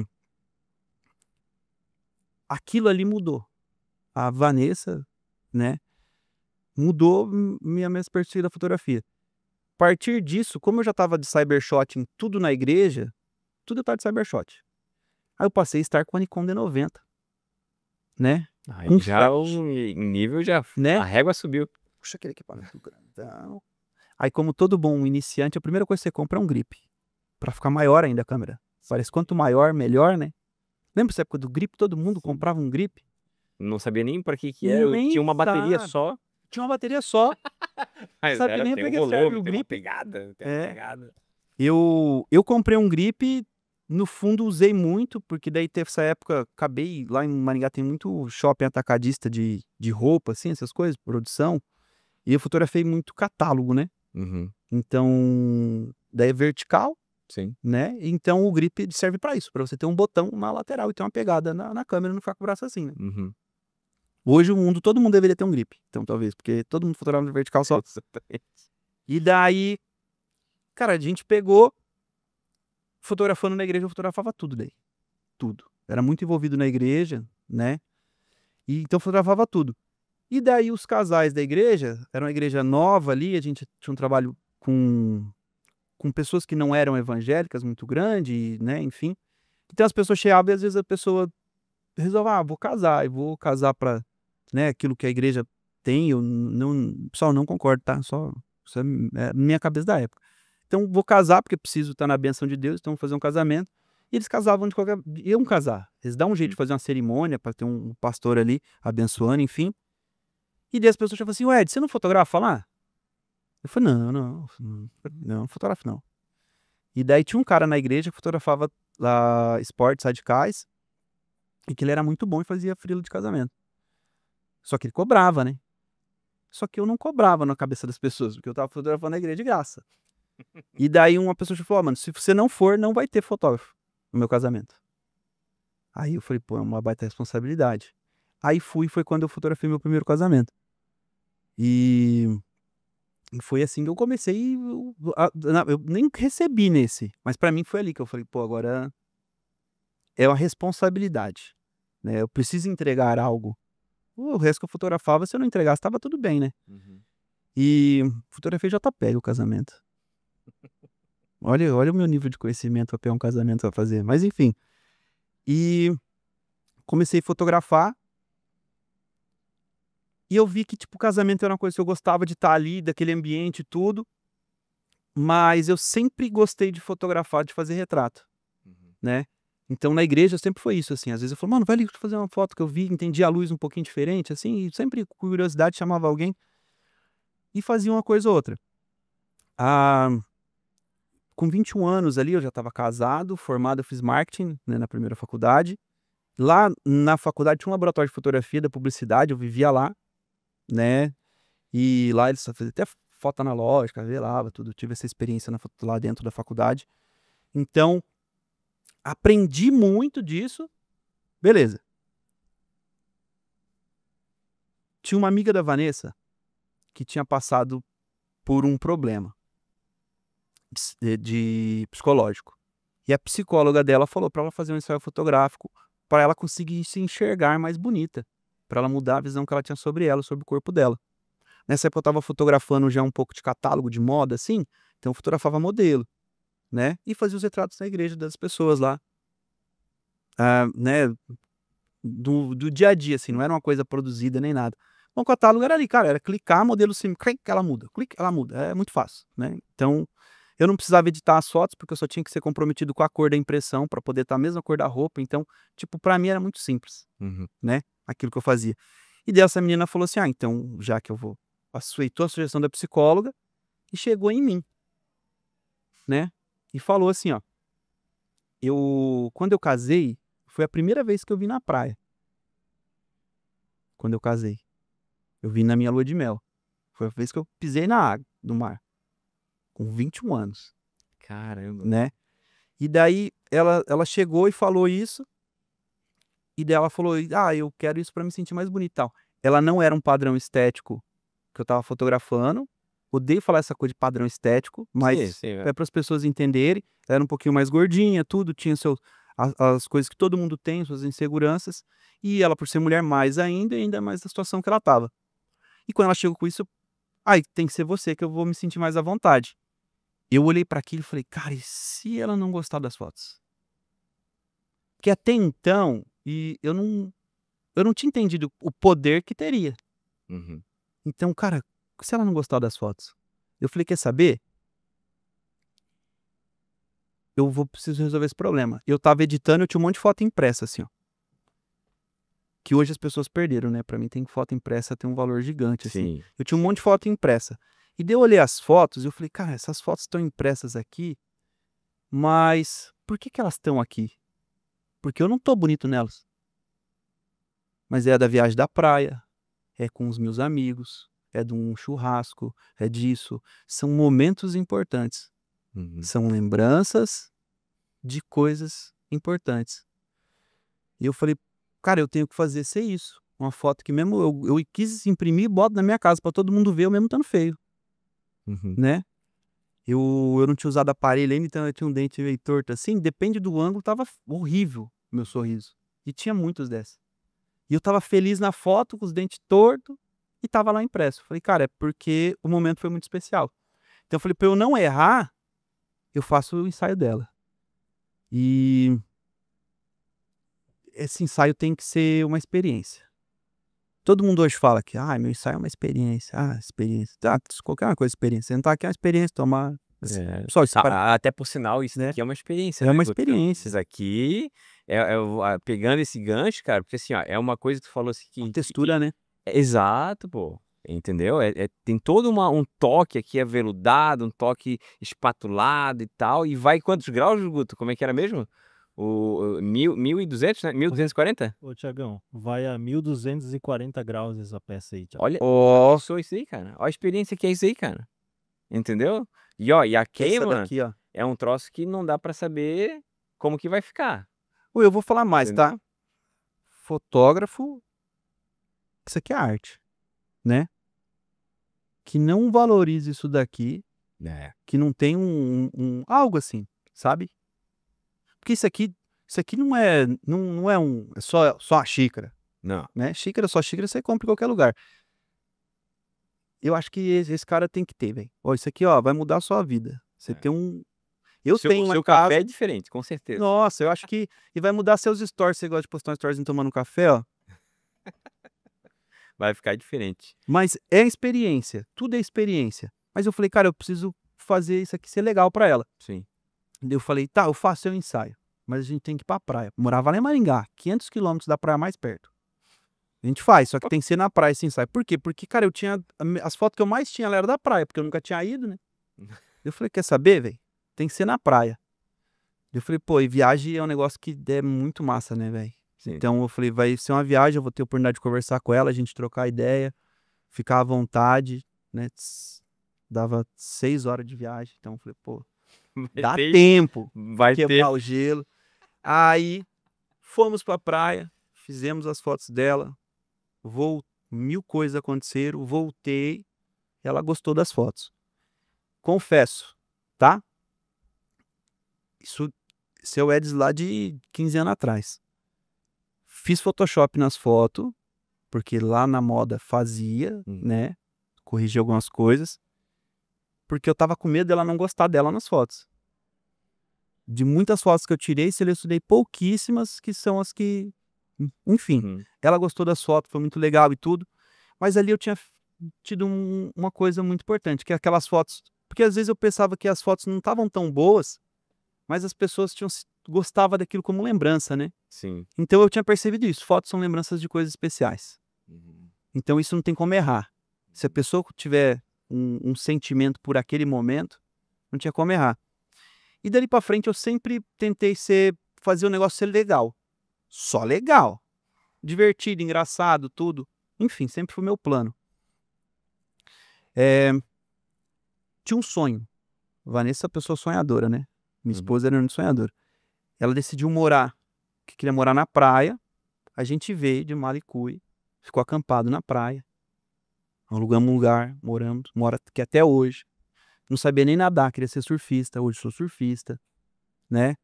aquilo ali mudou. A Vanessa, né, mudou minha perspectiva da fotografia. A partir disso, como eu já estava de cybershot em tudo na igreja, tudo eu estava de cybershot. Aí eu passei a estar com a Nikon D90, né? Aí Com já flash, o nível já, a né? régua subiu. Puxa aquele equipamento grandão. Aí, como todo bom iniciante, a primeira coisa que você compra é um grip, pra ficar maior ainda a câmera. Parece quanto maior, melhor, né? Lembra essa época do grip? Todo mundo comprava um grip? Não sabia nem pra que era, Nem tinha uma bateria sabe. só, Tinha uma bateria só, mas sabia era, nem tem pra um que serve volume, o tem uma grip. pegada, tem uma É. pegada. Eu comprei um grip, no fundo usei muito, porque daí teve essa época, acabei, lá em Maringá tem muito shopping atacadista de roupa, assim, essas coisas, produção, e eu fotografei muito catálogo, né? Uhum, Então, daí é vertical, sim. né? Então o grip serve pra isso, pra você ter um botão na lateral e ter uma pegada na câmera e não ficar com o braço assim, né? Uhum. Hoje todo mundo deveria ter um grip, então talvez, porque todo mundo fotografa no vertical só. Exatamente. E daí, cara, a gente pegou, fotografando na igreja, eu fotografava tudo daí. Tudo. Era muito envolvido na igreja, né? E então fotografava tudo. E daí os casais da igreja, era uma igreja nova ali, a gente tinha um trabalho com pessoas que não eram evangélicas muito grande, né, enfim. Então as pessoas chegavam e às vezes a pessoa resolve, vou casar, e vou casar para, né, aquilo que a igreja tem, eu não, pessoal, não concordo, tá? Só isso é minha cabeça da época. Então vou casar porque preciso estar na bênção de Deus, então vou fazer um casamento. E eles casavam de qualquer, iam casar. Eles dão um jeito de fazer uma cerimônia para ter um pastor ali abençoando, enfim. E daí as pessoas falam assim, ué, Ed, você não fotografa lá? Eu falei, não fotografo não. E daí tinha um cara na igreja que fotografava lá esportes radicais e que ele era muito bom e fazia frila de casamento. Só que ele cobrava, né? Só que eu não cobrava na cabeça das pessoas, porque eu tava fotografando a igreja de graça. E daí uma pessoa falou, mano, se você não for, não vai ter fotógrafo no meu casamento. Aí eu falei, pô, é uma baita responsabilidade. Aí foi quando eu fotografei meu primeiro casamento. E foi assim que eu comecei, eu nem recebi nesse, mas pra mim foi ali que eu falei, pô, agora é uma responsabilidade, né? Eu preciso entregar algo. O resto que eu fotografava, se eu não entregasse, tava tudo bem, né? Uhum. E fotografei JPEG o casamento. Olha o meu nível de conhecimento pra pegar um casamento pra fazer. Mas enfim. E comecei a fotografar. E eu vi que, tipo, o casamento era uma coisa que eu gostava de estar ali, daquele ambiente e tudo. Mas eu sempre gostei de fotografar, de fazer retrato, Uhum. né? Então na igreja sempre foi isso, assim. Às vezes eu falava, mano, vai ali fazer uma foto que eu vi, entendi a luz um pouquinho diferente, assim. E sempre com curiosidade chamava alguém e fazia uma coisa ou outra. Ah, com 21 anos ali, eu já estava casado, formado, eu fiz marketing, né, na primeira faculdade. Lá na faculdade tinha um laboratório de fotografia da publicidade, eu vivia lá, né? E lá eles faziam até foto analógica, velava tudo. Tive essa experiência lá dentro da faculdade. Então, aprendi muito disso. Beleza. Tinha uma amiga da Vanessa que tinha passado por um problema de psicológico. E a psicóloga dela falou para ela fazer um ensaio fotográfico para ela conseguir se enxergar mais bonita, para ela mudar a visão que ela tinha sobre ela, sobre o corpo dela. Nessa época eu estava fotografando já um pouco de catálogo de moda, assim, então eu fotografava modelo, né? E fazia os retratos na igreja das pessoas lá, né? Do dia a dia, assim, não era uma coisa produzida nem nada. Bom, o catálogo era ali, cara, era clicar, modelo sim, clique, ela muda, clique, ela muda. É muito fácil, né? Então, eu não precisava editar as fotos, porque eu só tinha que ser comprometido com a cor da impressão para poder estar a mesma cor da roupa. Então, tipo, para mim era muito simples, Uhum. né? Aquilo que eu fazia. E daí essa menina falou assim: então, já que eu vou. Aceitou a sugestão da psicóloga e chegou em mim, né? E falou assim: ó, quando eu casei, foi a primeira vez que eu vim na praia. Quando eu casei. Eu vim na minha lua de mel. Foi a vez que eu pisei na água do mar, com 21 anos. Caramba. né? E daí ela chegou e falou isso, e daí ela falou: "Ah, eu quero isso pra me sentir mais bonita e tal". Ela não era um padrão estético que eu estava fotografando, odeio falar essa coisa de padrão estético, Sim, mas sim, é para as pessoas entenderem. Ela era um pouquinho mais gordinha, tudo, tinha as coisas que todo mundo tem, suas inseguranças, e ela por ser mulher mais ainda, e ainda mais na situação que ela estava. E quando ela chegou com isso, "Ai, tem que ser você que eu vou me sentir mais à vontade". Eu olhei para aquilo e falei: "Cara, e se ela não gostar das fotos?". Porque até então, eu não tinha entendido o poder que teria. Uhum. Então, cara, se ela não gostar das fotos? Eu falei: "Quer saber? Preciso resolver esse problema". Eu estava editando, eu tinha um monte de foto impressa, assim, ó, que hoje as pessoas perderam, né, pra mim tem foto impressa tem um valor gigante, assim. Sim. Eu tinha um monte de foto impressa. E daí eu olhei as fotos e eu falei: "Cara, essas fotos estão impressas aqui, mas por que que elas estão aqui? Porque eu não tô bonito nelas". Mas é da viagem da praia, é com os meus amigos, é de um churrasco, é disso. São momentos importantes, Uhum. são lembranças de coisas importantes. E eu falei: "Cara, eu tenho que fazer ser isso". Uma foto que mesmo eu quis imprimir e boto na minha casa pra todo mundo ver, eu mesmo estando feio, Uhum. né. Eu não tinha usado aparelho ainda, então eu tinha um dente meio torto assim, depende do ângulo, estava horrível o meu sorriso. E tinha muitos dessa. E eu estava feliz na foto, com os dentes torto e estava lá impresso. Falei: "Cara, é porque o momento foi muito especial". Então eu falei: "Pra eu não errar, eu faço o ensaio dela". E esse ensaio tem que ser uma experiência. Todo mundo hoje fala que: "Ah, meu ensaio é uma experiência. Ah, experiência". Tá, qualquer uma coisa é experiência. Sentar aqui é uma experiência, tomar É. pessoal, isso para Até por sinal, isso né, aqui é uma experiência, é né, uma Guto? Isso experiência. aqui pegando esse gancho, cara, porque assim, ó, é uma coisa que tu falou assim A que textura, né. exato, pô, entendeu? Tem todo um toque aqui aveludado, um toque espatulado e tal, e vai quantos graus, Guto? Como é que era mesmo? O 1200, né, 1240? Ô Tiagão, vai a 1240 graus essa peça aí, Thiago. Olha, Ó, só isso aí, cara. Olha a experiência que é isso aí, cara. Entendeu? E ó, e a essa queima daqui, ó. é um troço que não dá pra saber como que vai ficar. Ou eu vou falar mais, Entendeu? tá. Fotógrafo, isso aqui é arte, né. Que não valorize isso daqui, É. que não tem algo assim, sabe. Porque isso aqui não é é só a xícara, Não. né. Xícara, só xícara você compra em qualquer lugar. Eu acho que esse cara tem que ter, velho. Ó, isso aqui, ó, vai mudar a sua vida. Você É. tem um O eu seu o tenho uma seu casa café é diferente, com certeza. nossa, eu acho que e vai mudar seus stories, você gosta de postar um storyzinho tomando um café, ó. Vai ficar diferente. Mas é experiência, tudo é experiência. Mas eu falei: "Cara, eu preciso fazer isso aqui ser legal pra ela". Sim. Daí eu falei: "Tá, eu faço seu ensaio, mas a gente tem que ir pra praia". Morava lá em Maringá, 500 quilômetros da praia mais perto. A gente faz, só que tem que ser na praia esse ensaio. Por quê? Porque, cara, eu tinha as fotos que eu mais tinha, ela era da praia, porque eu nunca tinha ido, né. Eu falei: "Quer saber, velho? Tem que ser na praia". Eu falei: "Pô, e viagem é um negócio que é muito massa, né, velho". Sim. Então eu falei: "Vai ser uma viagem, eu vou ter a oportunidade de conversar com ela, a gente trocar ideia, ficar à vontade", né. Dava 6 horas de viagem, então eu falei: "Pô, Vai dá ter tempo de vai quebrar ter o gelo". Aí, fomos pra praia, fizemos as fotos dela, vol 1000 coisas aconteceram, voltei, ela gostou das fotos. Confesso, tá, isso seu Eds lá de 15 anos atrás. Fiz Photoshop nas fotos, porque lá na moda fazia, Hum. né, corrigi algumas coisas, porque eu estava com medo dela não gostar dela nas fotos. De muitas fotos que eu tirei, selecionei pouquíssimas que são as que enfim, Uhum. ela gostou das fotos, foi muito legal e tudo, mas ali eu tinha tido uma coisa muito importante, que é aquelas fotos porque às vezes eu pensava que as fotos não estavam tão boas, mas as pessoas gostava daquilo como lembrança, né. Sim. Então eu tinha percebido isso, fotos são lembranças de coisas especiais. Uhum. Então isso não tem como errar. Se a pessoa tiver um sentimento por aquele momento, não tinha como errar. E dali pra frente eu sempre tentei fazer o negócio ser legal. Só legal. Divertido, engraçado, tudo. Enfim, sempre foi meu plano. Tinha um sonho. Vanessa é uma pessoa sonhadora, né? Minha Uhum. esposa era muito sonhadora. Ela decidiu morar, que queria morar na praia. A gente veio de Malicuí, ficou acampado na praia. Alugamos um lugar, mora aqui até hoje. Não sabia nem nadar, queria ser surfista. Hoje sou surfista, né?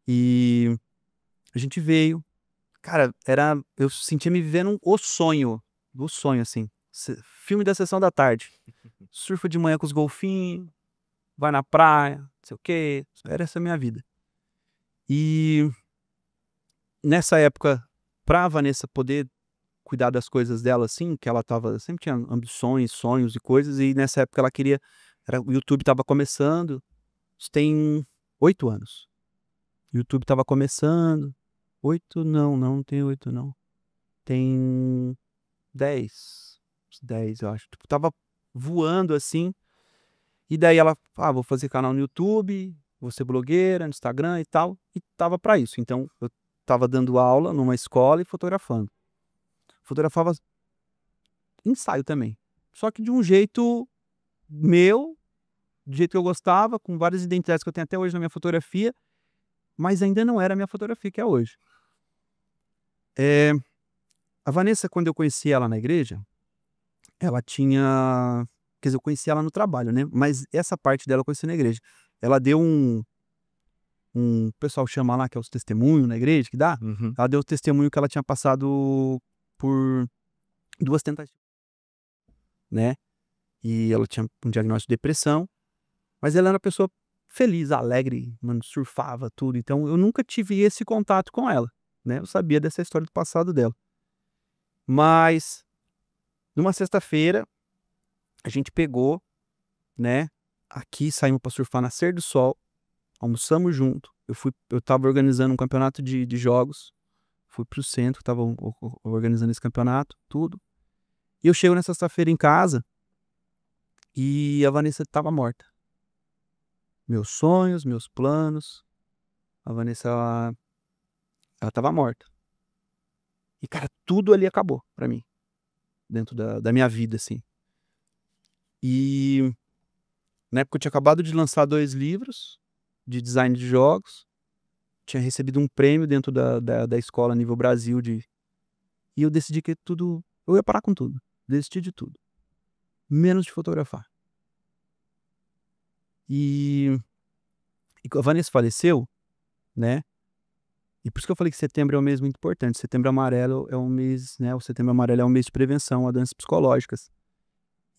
E a gente veio. Cara, eu sentia me vivendo o sonho, assim. Filme da sessão da tarde. Surfa de manhã com os golfinhos, vai na praia, não sei o quê. Era essa a minha vida. E nessa época, pra Vanessa poder cuidar das coisas dela, assim, que ela sempre tinha ambições, sonhos e coisas, e nessa época ela queria, o YouTube tava começando, isso tem 8 anos. O YouTube tava começando, 8 não tem 8 não. Tem 10, uns 10 eu acho. Tipo, tava voando assim, e daí ela, vou fazer canal no YouTube, vou ser blogueira no Instagram e tal, e tava pra isso. Então, eu tava dando aula numa escola e fotografando. Fotografava ensaio também. Só que de um jeito meu, do jeito que eu gostava, com várias identidades que eu tenho até hoje na minha fotografia, mas ainda não era a minha fotografia que é hoje. A Vanessa, quando eu conheci ela na igreja, ela tinha... Quer dizer, eu conheci ela no trabalho, né? Mas essa parte dela eu conheci na igreja. Ela deu o pessoal chama lá, que é os testemunhos na igreja, que dá. Uhum. Ela deu o testemunho que ela tinha passado por 2 tentativas, né? E ela tinha um diagnóstico de depressão, mas ela era uma pessoa feliz, alegre, mano, surfava tudo. Então eu nunca tive esse contato com ela, né? Eu sabia dessa história do passado dela. Mas numa sexta-feira a gente pegou, né? Aqui saímos para surfar na Nascer do Sol, almoçamos junto. Eu tava organizando um campeonato de jogos, fui pro centro, tava organizando esse campeonato, tudo. E eu chego nessa sexta-feira em casa e a Vanessa tava morta. Meus sonhos, meus planos, a Vanessa, ela tava morta. E, cara, tudo ali acabou pra mim, dentro da minha vida, assim. E na época eu tinha acabado de lançar 2 livros de design de jogos, tinha recebido um prêmio dentro da escola nível Brasil e eu decidi que tudo, eu ia parar com tudo, desisti de tudo, menos de fotografar. E a Vanessa faleceu, né? E por isso que eu falei que setembro é um mês muito importante. Setembro amarelo é um mês, né? O setembro amarelo é um mês de prevenção a doenças psicológicas.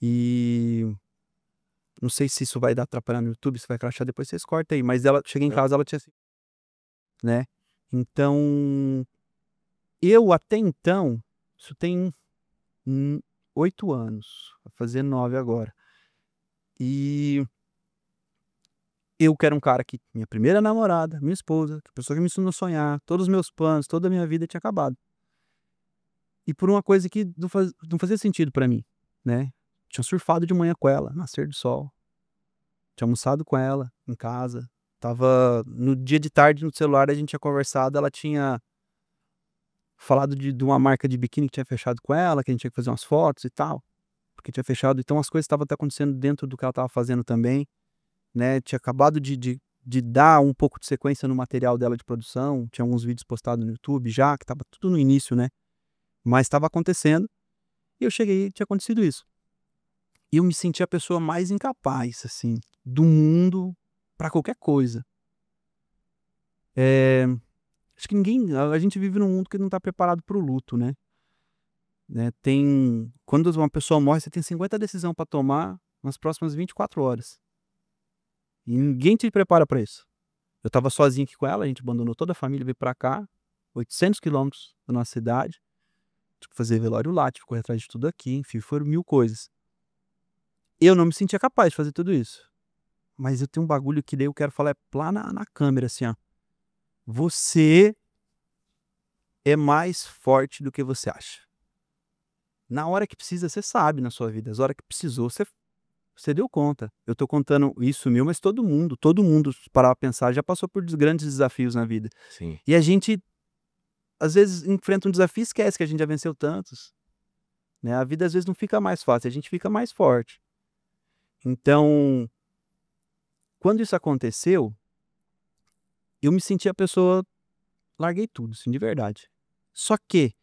E não sei se isso vai dar atrapalhar no YouTube, se vai crachar, depois vocês cortam aí. Mas ela, cheguei em casa, ela tinha, né? Então, eu até então, isso tem 8 anos, vai fazer 9 agora. E eu que era um cara que, minha primeira namorada, minha esposa, a pessoa que me ensinou a sonhar, todos os meus planos, toda a minha vida tinha acabado. E por uma coisa que não fazia sentido pra mim, né? Tinha surfado de manhã com ela, nascer do sol. Tinha almoçado com ela em casa. Tava no dia de tarde no celular, a gente tinha conversado, ela tinha falado de uma marca de biquíni que tinha fechado com ela, que a gente tinha que fazer umas fotos e tal, porque tinha fechado. Então as coisas estavam acontecendo dentro do que ela estava fazendo também, né? Tinha acabado de dar um pouco de sequência no material dela de produção, tinha alguns vídeos postados no YouTube já, que tava tudo no início, né? Mas estava acontecendo, e eu cheguei e tinha acontecido isso. E eu me senti a pessoa mais incapaz, assim, do mundo pra qualquer coisa. Acho que a gente vive num mundo que não tá preparado pro luto, né? Quando uma pessoa morre, você tem 50 decisões pra tomar nas próximas 24 horas. E ninguém te prepara pra isso. Eu tava sozinho aqui com ela, a gente abandonou toda a família, veio pra cá, 800 quilômetros da nossa cidade. Tive que fazer velório lá, tive que correr atrás de tudo aqui, enfim, foram 1000 coisas. Eu não me sentia capaz de fazer tudo isso. Mas eu tenho um bagulho que daí eu quero falar lá na câmera, assim, ó. Você é mais forte do que você acha. Na hora que precisa, você sabe na sua vida. As horas que precisou, você deu conta. Eu tô contando isso meu, mas todo mundo, se parar pra pensar, já passou por grandes desafios na vida. Sim. E a gente, às vezes, enfrenta um desafio e esquece que a gente já venceu tantos. Né? A vida, às vezes, não fica mais fácil, a gente fica mais forte. Então, quando isso aconteceu, eu me senti a pessoa, larguei tudo, assim, de verdade. Só que,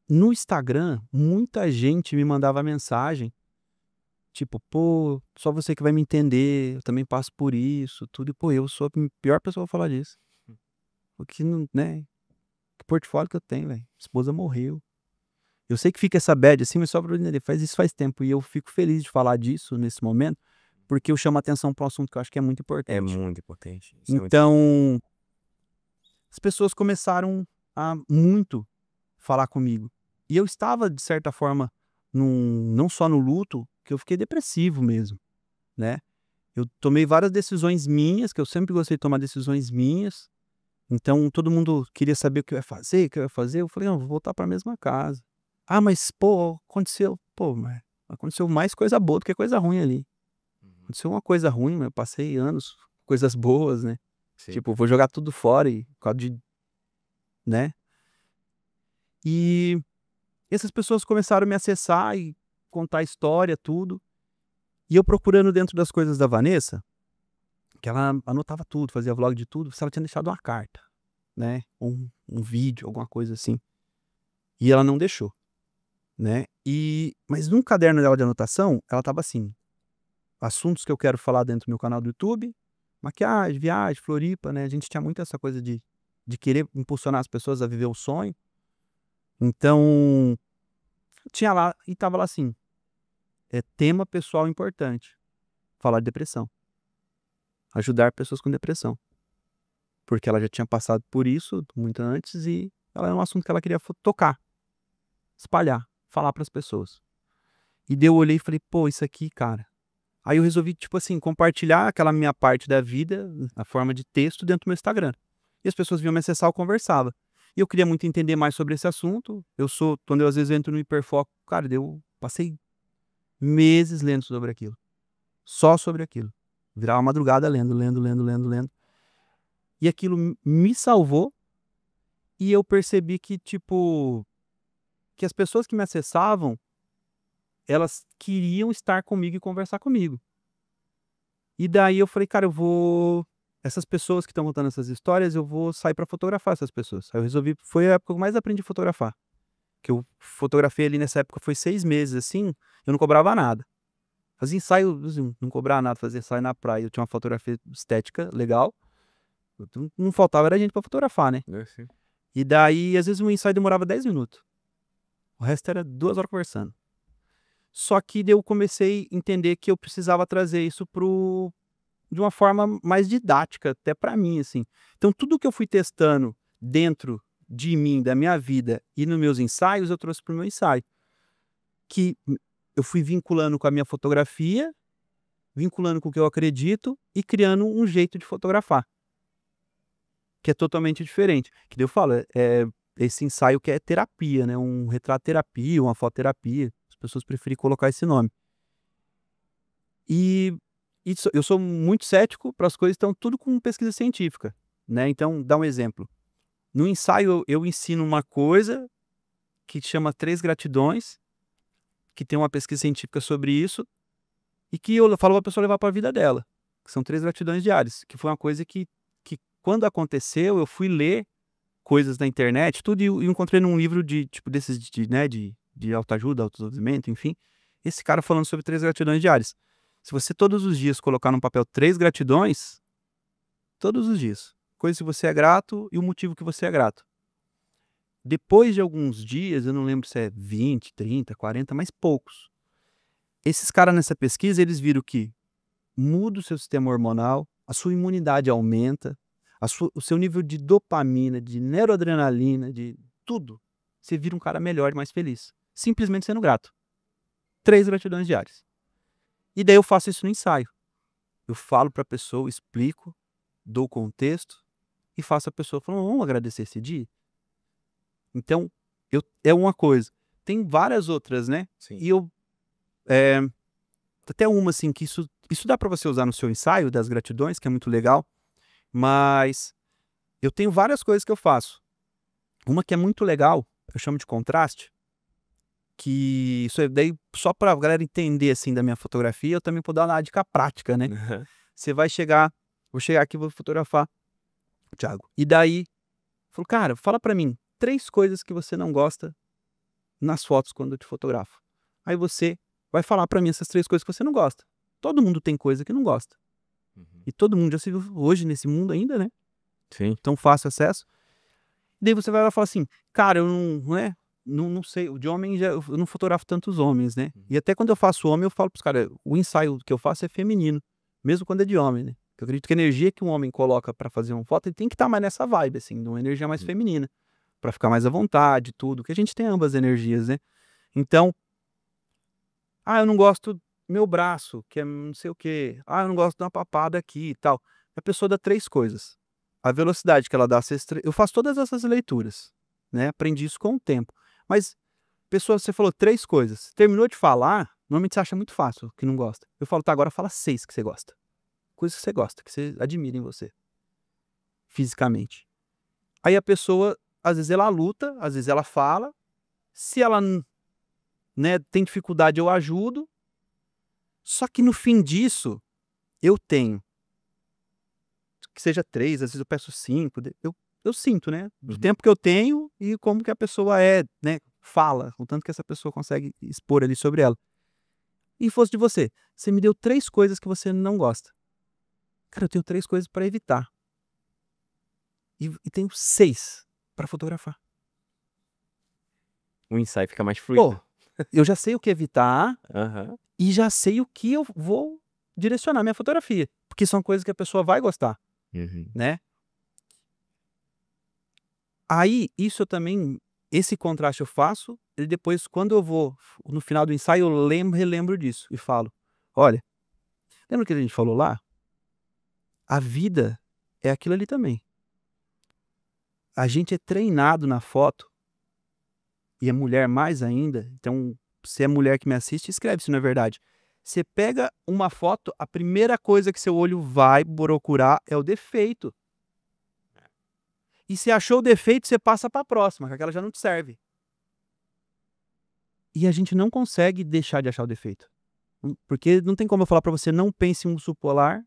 no Instagram, muita gente me mandava mensagem, tipo, pô, só você que vai me entender, eu também passo por isso, tudo, e pô, eu sou a pior pessoa a falar disso. Porque, né, que portfólio que eu tenho, velho, esposa morreu. Eu sei que fica essa bad assim, mas só pra entender, faz isso faz tempo, e eu fico feliz de falar disso nesse momento, porque eu chamo a atenção para um assunto que eu acho que é muito É importante. muito importante. Isso é muito- Então, as pessoas começaram a muito falar comigo. E eu estava, de certa forma, não só no luto, que eu fiquei depressivo mesmo, né? Eu tomei várias decisões minhas, que eu sempre gostei de tomar decisões minhas. Então, todo mundo queria saber o que eu ia fazer, o que eu ia fazer. Eu falei, não, vou voltar para a mesma casa. Ah, mas, pô, aconteceu. Pô, mas aconteceu mais coisa boa do que coisa ruim ali. Aconteceu uma coisa ruim, mas eu passei anos, coisas boas, né? Sim. Tipo, vou jogar tudo fora e por causa de, né? E essas pessoas começaram a me acessar e contar história, tudo. E eu procurando dentro das coisas da Vanessa, que ela anotava tudo, fazia vlog de tudo, se ela tinha deixado uma carta, né? Um vídeo, alguma coisa assim. E ela não deixou, né? Mas num caderno dela de anotação, ela tava assim: assuntos que eu quero falar dentro do meu canal do YouTube, maquiagem, viagem, Floripa, né? A gente tinha muito essa coisa de querer impulsionar as pessoas a viver o sonho. Então, tinha lá, e tava lá assim, tema pessoal importante, falar de depressão. Ajudar pessoas com depressão. Porque ela já tinha passado por isso muito antes e ela era um assunto que ela queria tocar, espalhar, falar pras pessoas. E daí eu olhei e falei, pô, isso aqui, cara. Aí eu resolvi, tipo assim, compartilhar aquela minha parte da vida, na forma de texto, dentro do meu Instagram. E as pessoas vinham me acessar, eu conversava. E eu queria muito entender mais sobre esse assunto. Quando eu às vezes entro no hiperfoco, cara, eu passei meses lendo sobre aquilo. Só sobre aquilo. Virava madrugada lendo, lendo, lendo, lendo, lendo. E aquilo me salvou. E eu percebi que, tipo, que as pessoas que me acessavam, elas queriam estar comigo e conversar comigo. E daí eu falei, cara, essas pessoas que estão contando essas histórias, eu vou sair pra fotografar essas pessoas. Aí eu resolvi, foi a época que eu mais aprendi a fotografar. Que eu fotografei ali nessa época, foi 6 meses, assim, eu não cobrava nada. Fazia ensaio, assim, não cobrava nada, fazia ensaio na praia. Eu tinha uma fotografia estética legal. Não faltava era gente pra fotografar, né? Sim. E daí, às vezes, um ensaio demorava 10 minutos. O resto era 2 horas conversando. Só que daí eu comecei a entender que eu precisava trazer isso de uma forma mais didática, até pra mim, assim. Então, tudo que eu fui testando dentro de mim, da minha vida e nos meus ensaios, eu trouxe pro meu ensaio. Que eu fui vinculando com a minha fotografia, vinculando com o que eu acredito e criando um jeito de fotografar. Que é totalmente diferente. Que daí eu falo, esse ensaio que é terapia, né? Um retrato-terapia, uma fototerapia. As pessoas preferem colocar esse nome. E eu sou muito cético para as coisas que estão tudo com pesquisa científica, né? Então, dá um exemplo. No ensaio, eu ensino uma coisa que chama 3 gratidões, que tem uma pesquisa científica sobre isso, e que eu falo para a pessoa levar para a vida dela, que são 3 gratidões diárias, que foi uma coisa que quando aconteceu, eu fui ler coisas na internet, tudo, e eu encontrei num livro tipo, desses, né, de autoajuda, autodesenvolvimento, enfim, esse cara falando sobre 3 gratidões diárias. Se você todos os dias colocar num papel 3 gratidões, todos os dias, coisas que você é grato e o motivo que você é grato. Depois de alguns dias, eu não lembro se é 20, 30, 40, mas poucos. Esses caras nessa pesquisa, eles viram que muda o seu sistema hormonal, a sua imunidade aumenta, o seu nível de dopamina, de neuroadrenalina, de tudo. Você vira um cara melhor e mais feliz. Simplesmente sendo grato. 3 gratidões diárias. E daí eu faço isso no ensaio. Eu falo para a pessoa, explico, dou contexto e faço a pessoa falar, vamos agradecer esse dia? Então, é uma coisa. Tem várias outras, né? Sim. E até uma assim, que isso dá para você usar no seu ensaio das gratidões, que é muito legal. Mas eu tenho várias coisas que eu faço. Uma que é muito legal, eu chamo de contraste, que isso é daí só pra galera entender, assim, da minha fotografia, eu também vou dar uma dica prática, né? você vai chegar, vou chegar aqui e vou fotografar o Thiago. E daí, falou, cara, fala pra mim 3 coisas que você não gosta nas fotos quando eu te fotografo. Aí você vai falar pra mim essas 3 coisas que você não gosta. Todo mundo tem coisa que não gosta. E todo mundo já se viu hoje nesse mundo ainda, né? Sim. Tão fácil acesso. E daí você vai lá e fala assim, cara, eu não sei, de homem eu não fotografo tantos homens, né? E até quando eu faço homem, eu falo pros caras, o ensaio que eu faço é feminino, mesmo quando é de homem, né? Eu acredito que a energia que um homem coloca pra fazer uma foto, ele tem que estar mais nessa vibe, assim, de uma energia mais feminina, pra ficar mais à vontade, tudo, que a gente tem ambas energias, né? Então, eu não gosto do meu braço, que é não sei o quê. Eu não gosto de uma papada aqui e tal. A pessoa dá 3 coisas. A velocidade que ela dá, eu faço todas essas leituras, né? Aprendi isso com o tempo. Mas, pessoa, você falou 3 coisas. Terminou de falar, normalmente você acha muito fácil que não gosta. Eu falo, tá, agora fala 6 que você gosta. Coisas que você gosta, que você admira em você. Fisicamente. Aí a pessoa, às vezes ela luta, às vezes ela fala. Se ela, né, tem dificuldade, eu ajudo. Só que no fim disso, eu tenho. Que seja 3, às vezes eu peço 5. Eu sinto, né? Do tempo que eu tenho e como que a pessoa é, né? Fala, o tanto que essa pessoa consegue expor ali sobre ela. E fosse de você, você me deu 3 coisas que você não gosta. Cara, eu tenho 3 coisas pra evitar. E tenho 6 pra fotografar. O ensaio fica mais fluido. Eu já sei o que evitar Aham. e já sei o que eu vou direcionar minha fotografia. Porque são coisas que a pessoa vai gostar, né? Aí, isso eu também, esse contraste eu faço, e depois, quando eu vou, no final do ensaio, eu relembro disso e falo, olha, lembra que a gente falou lá? A vida é aquilo ali também. A gente é treinado na foto, e a mulher mais ainda, então, se é mulher que me assiste, escreve se não é verdade. Você pega uma foto, a primeira coisa que seu olho vai procurar é o defeito. E se achou o defeito, você passa para a próxima, que aquela já não te serve. E a gente não consegue deixar de achar o defeito. Porque não tem como eu falar para você, não pense em um urso polar,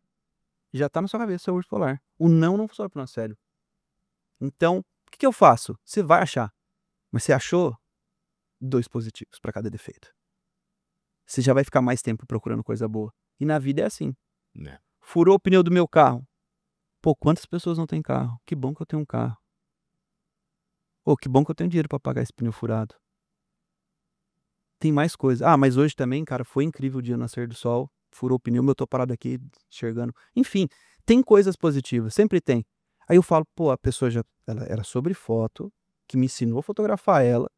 já tá na sua cabeça o urso polar. O não funciona pro nosso cérebro. Então, o que eu faço? Você vai achar. Mas você achou 2 positivos para cada defeito. Você já vai ficar mais tempo procurando coisa boa. E na vida é assim. Furou o pneu do meu carro. Pô, quantas pessoas não têm carro? Que bom que eu tenho um carro. Pô, que bom que eu tenho dinheiro para pagar esse pneu furado. Tem mais coisa. Mas hoje também, cara, foi incrível o dia nascer do sol. Furou o pneu, eu tô parado aqui enxergando. Enfim, tem coisas positivas, sempre tem. Aí eu falo, pô, a pessoa ela era sobre foto, que me ensinou a fotografar ela.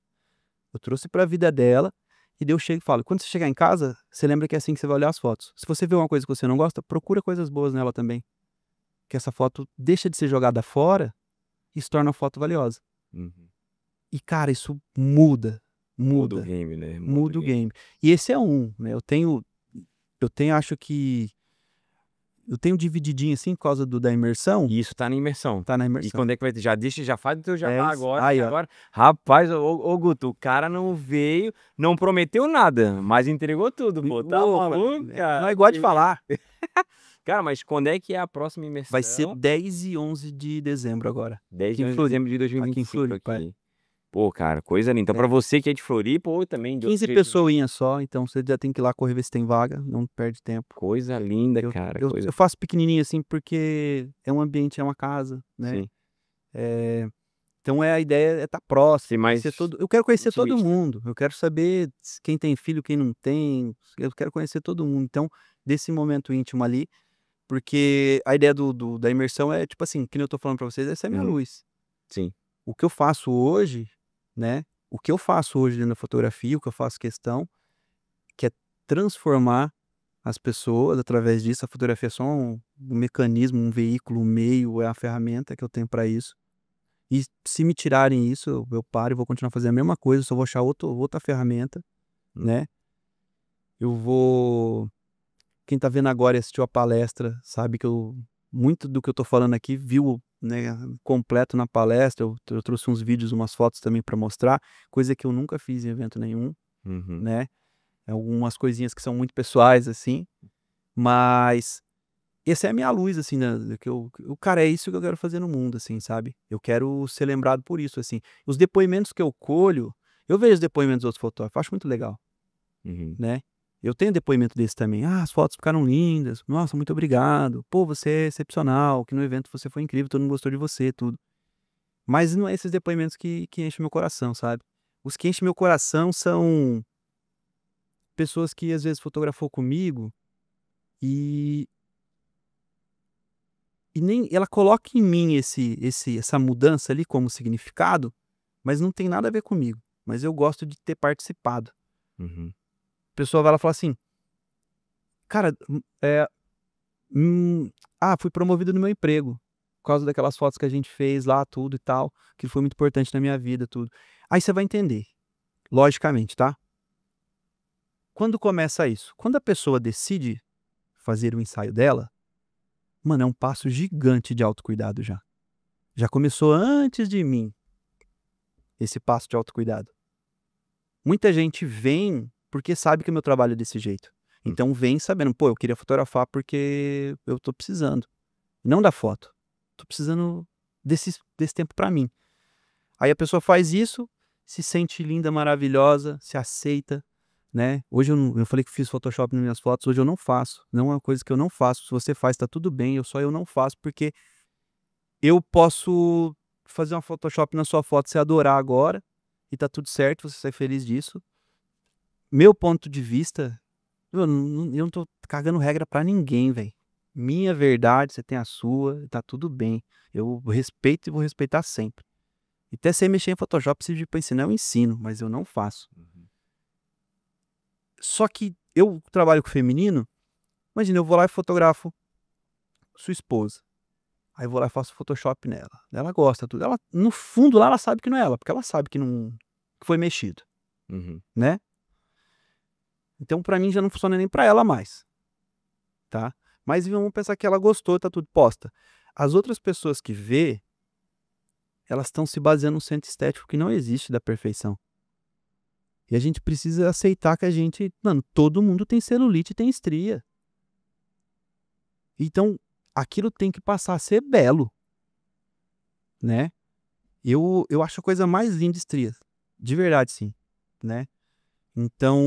Eu trouxe pra vida dela. E daí eu chego e falo, quando você chegar em casa, você lembra que é assim que você vai olhar as fotos. Se você vê uma coisa que você não gosta, procura coisas boas nela também. Que essa foto deixa de ser jogada fora e se torna uma foto valiosa. E, cara, isso muda. Muda o game, né? Muda o game. E esse é né? Eu tenho, acho que, eu tenho divididinho assim por causa da imersão. E isso tá na imersão. Tá na E imersão. quando é que vai ter? Já faz o teu jabá agora. Aí, ó. Agora. Rapaz, ô Guto, o cara não veio, não prometeu nada, mas entregou tudo, pô. Tá maluco, cara. Não é igual de falar. Cara, mas quando é que é a próxima imersão? Vai ser 10 e 11 de dezembro agora. 10 de dezembro de 2025 aqui em Floripa. aqui. Pô, cara, coisa linda. Então, pra você que é de Floripa ou também de 15 pessoinhas só, então você já tem que ir lá correr ver se tem vaga, não perde tempo. Coisa linda, cara. Eu faço pequenininho assim porque é um ambiente, é uma casa, né? Sim. Então a ideia é estar próximo. Mas eu quero conhecer todo intimista. mundo. Eu quero saber quem tem filho, quem não tem. Eu quero conhecer todo mundo. Então, desse momento íntimo ali, porque a ideia da imersão é tipo assim, que nem eu tô falando pra vocês, essa é a minha luz. Sim. O que eu faço hoje, né? O que eu faço hoje dentro da fotografia, o que eu faço questão, que é transformar as pessoas através disso. A fotografia é só um mecanismo, um veículo, um meio, é a ferramenta que eu tenho para isso. E se me tirarem isso, eu paro e vou continuar fazendo a mesma coisa, só vou achar outra ferramenta, né? Eu vou... Quem tá vendo agora e assistiu a palestra, sabe que muito do que eu tô falando aqui viu, né, completo na palestra. Eu trouxe uns vídeos, umas fotos também para mostrar, coisa que eu nunca fiz em evento nenhum, né? Algumas coisinhas que são muito pessoais, assim, mas essa é a minha luz, assim, cara, é isso que eu quero fazer no mundo, assim, sabe? Eu quero ser lembrado por isso, assim. Os depoimentos que eu colho, eu vejo os depoimentos dos outros fotógrafos, acho muito legal, Uhum. né? Eu tenho depoimento desse também. Ah, as fotos ficaram lindas. Nossa, muito obrigado. Pô, você é excepcional, que no evento você foi incrível, todo mundo gostou de você, tudo. Mas não é esses depoimentos que enchem meu coração, sabe? Os que enchem meu coração são pessoas que às vezes fotografou comigo e nem ela coloca em mim essa mudança ali como significado, mas não tem nada a ver comigo, mas eu gosto de ter participado. Uhum. A pessoa vai lá e fala assim: "Cara, fui promovido no meu emprego, por causa daquelas fotos que a gente fez lá, tudo e tal, que foi muito importante na minha vida, tudo". Aí você vai entender, logicamente, tá? Quando começa isso? Quando a pessoa decide fazer o ensaio dela, mano, é um passo gigante de autocuidado já. Já começou antes de mim, esse passo de autocuidado. Muita gente vem porque sabe que o meu trabalho é desse jeito. Então vem sabendo, pô, eu queria fotografar porque eu tô precisando. Não da foto. Tô precisando desse tempo pra mim. Aí a pessoa faz isso, se sente linda, maravilhosa, se aceita, né? Hoje eu falei que fiz Photoshop nas minhas fotos, hoje eu não faço. Não é uma coisa que eu não faço. Se você faz, tá tudo bem, eu não faço porque eu posso fazer uma Photoshop na sua foto, você adorar agora, e tá tudo certo, você sai feliz disso. Meu ponto de vista, eu não tô cagando regra pra ninguém, velho. Minha verdade, você tem a sua, tá tudo bem. Eu respeito e vou respeitar sempre. E até sei mexer em Photoshop, se pedir pra ensinar, eu ensino, mas eu não faço. Só que eu trabalho com feminino, imagina, eu vou lá e fotografo sua esposa. Aí eu vou lá e faço Photoshop nela. Ela gosta, tudo. Ela, no fundo lá, ela sabe que não é ela, porque ela sabe que não que foi mexido, Uhum. né? Então pra mim já não funciona nem pra ela mais, tá? Mas vamos pensar que ela gostou, tá tudo posta. As outras pessoas que vê, elas estão se baseando num centro estético que não existe da perfeição. E a gente precisa aceitar que mano, todo mundo tem celulite e tem estria. Então, aquilo tem que passar a ser belo, né? Eu acho a coisa mais linda estria, de verdade, sim, né? Então,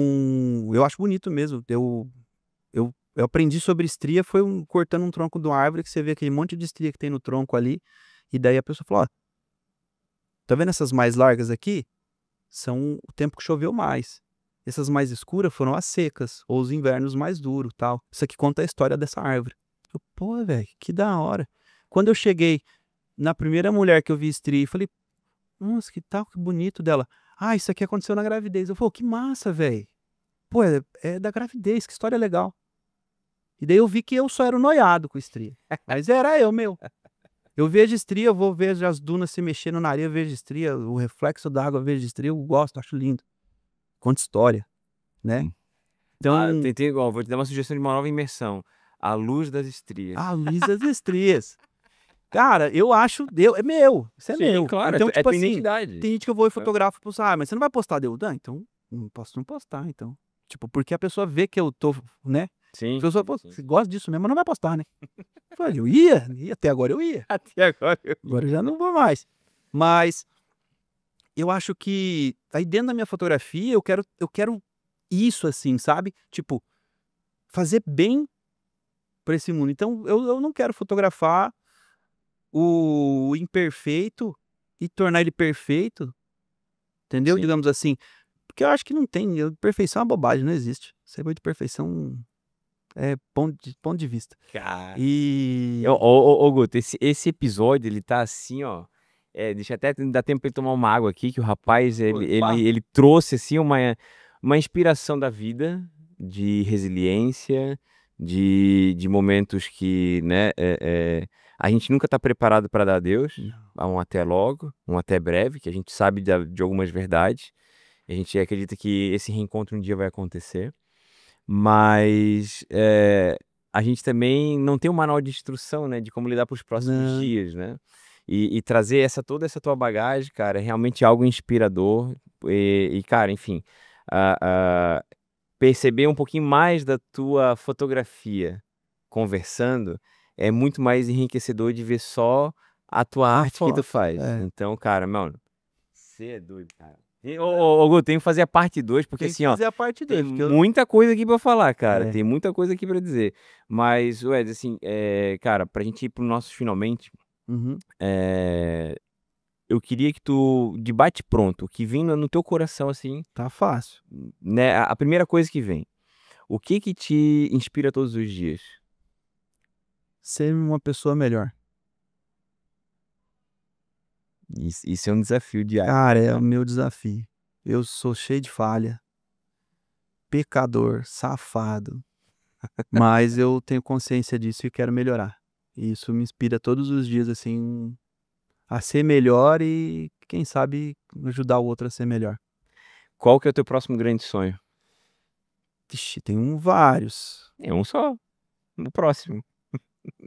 eu acho bonito mesmo. Eu aprendi sobre estria foi cortando um tronco de uma árvore que você vê aquele monte de estria que tem no tronco ali, e daí a pessoa falou: ó, tá vendo essas mais largas aqui? São o tempo que choveu mais. Essas mais escuras foram as secas, ou os invernos mais duros, tal. Isso aqui conta a história dessa árvore. Pô, velho, que da hora. Quando eu cheguei na primeira mulher que eu vi estria, eu falei: nossa, que tal, que bonito dela. Ah, isso aqui aconteceu na gravidez. Eu falei: que massa, velho. Pô, é da gravidez, que história legal. E daí eu vi que eu só era um noiado com estria. Mas era eu, meu. Eu vejo estria, eu vou ver as dunas se mexendo na areia, eu vejo estria, o reflexo da água, eu vejo estria, eu gosto, acho lindo. Conta história, né? Então, Vou te dar uma sugestão de uma nova imersão. A luz das estrias. a luz das estrias. Cara, eu acho, é meu, isso é Sim, meu. claro, Então, é tipo tua assim, identidade. tem gente que eu vou e fotografo, mas você não vai postar? Então, não posso não postar, então. Tipo, porque a pessoa vê que eu tô, né? A Sim, pessoa, sim, pô, sim. você gosta disso mesmo, mas não vai postar, né? Eu falei: eu ia, até agora eu ia. Até agora Agora eu já não vou mais. Mas eu acho que aí dentro da minha fotografia eu quero isso, assim, sabe? Tipo, fazer bem pra esse mundo. Então eu não quero fotografar o imperfeito e tornar ele perfeito, entendeu? Sim. Digamos assim. Porque eu acho que não tem. Perfeição é uma bobagem, não existe. Ser de perfeição é ponto de vista. Cara. E. Ô, Guto, esse episódio, ele tá assim, ó. Deixa até dar tempo pra ele tomar uma água aqui, que o rapaz, Pá. ele trouxe, assim, uma inspiração da vida, de resiliência, de momentos que, né, a gente nunca tá preparado para dar adeus, um até logo, um até breve, que a gente sabe de algumas verdades, a gente acredita que esse reencontro um dia vai acontecer, mas a gente também não tem um manual de instrução, né, de como lidar para os próximos Não. dias, né? E trazer toda essa tua bagagem, cara, é realmente algo inspirador. Cara, enfim, a- a- perceber um pouquinho mais da tua fotografia conversando, é muito mais enriquecedor de ver só a tua arte que tu foto, faz. é. Então, cara, mano, você é doido, cara. Ô, Guto, tem que fazer a parte 2, porque Tem que assim, ó, fazer a parte tem 2, porque eu... muita coisa aqui pra falar, cara. É. Tem muita coisa aqui pra dizer. Mas, Wes, assim, cara, pra gente ir pro nossos finalmente, Uhum. eu queria que tu, de bate pronto, o que vem no teu coração, assim, Tá fácil. né? A primeira coisa que vem. O que que te inspira todos os dias? Ser uma pessoa melhor. Isso é um desafio diário. Cara, é o meu desafio. Eu sou cheio de falha, pecador, safado, mas eu tenho consciência disso e quero melhorar. E isso me inspira todos os dias, assim, a ser melhor e, quem sabe, ajudar o outro a ser melhor. Qual que é o teu próximo grande sonho? Ixi, tem vários. É um só. O próximo.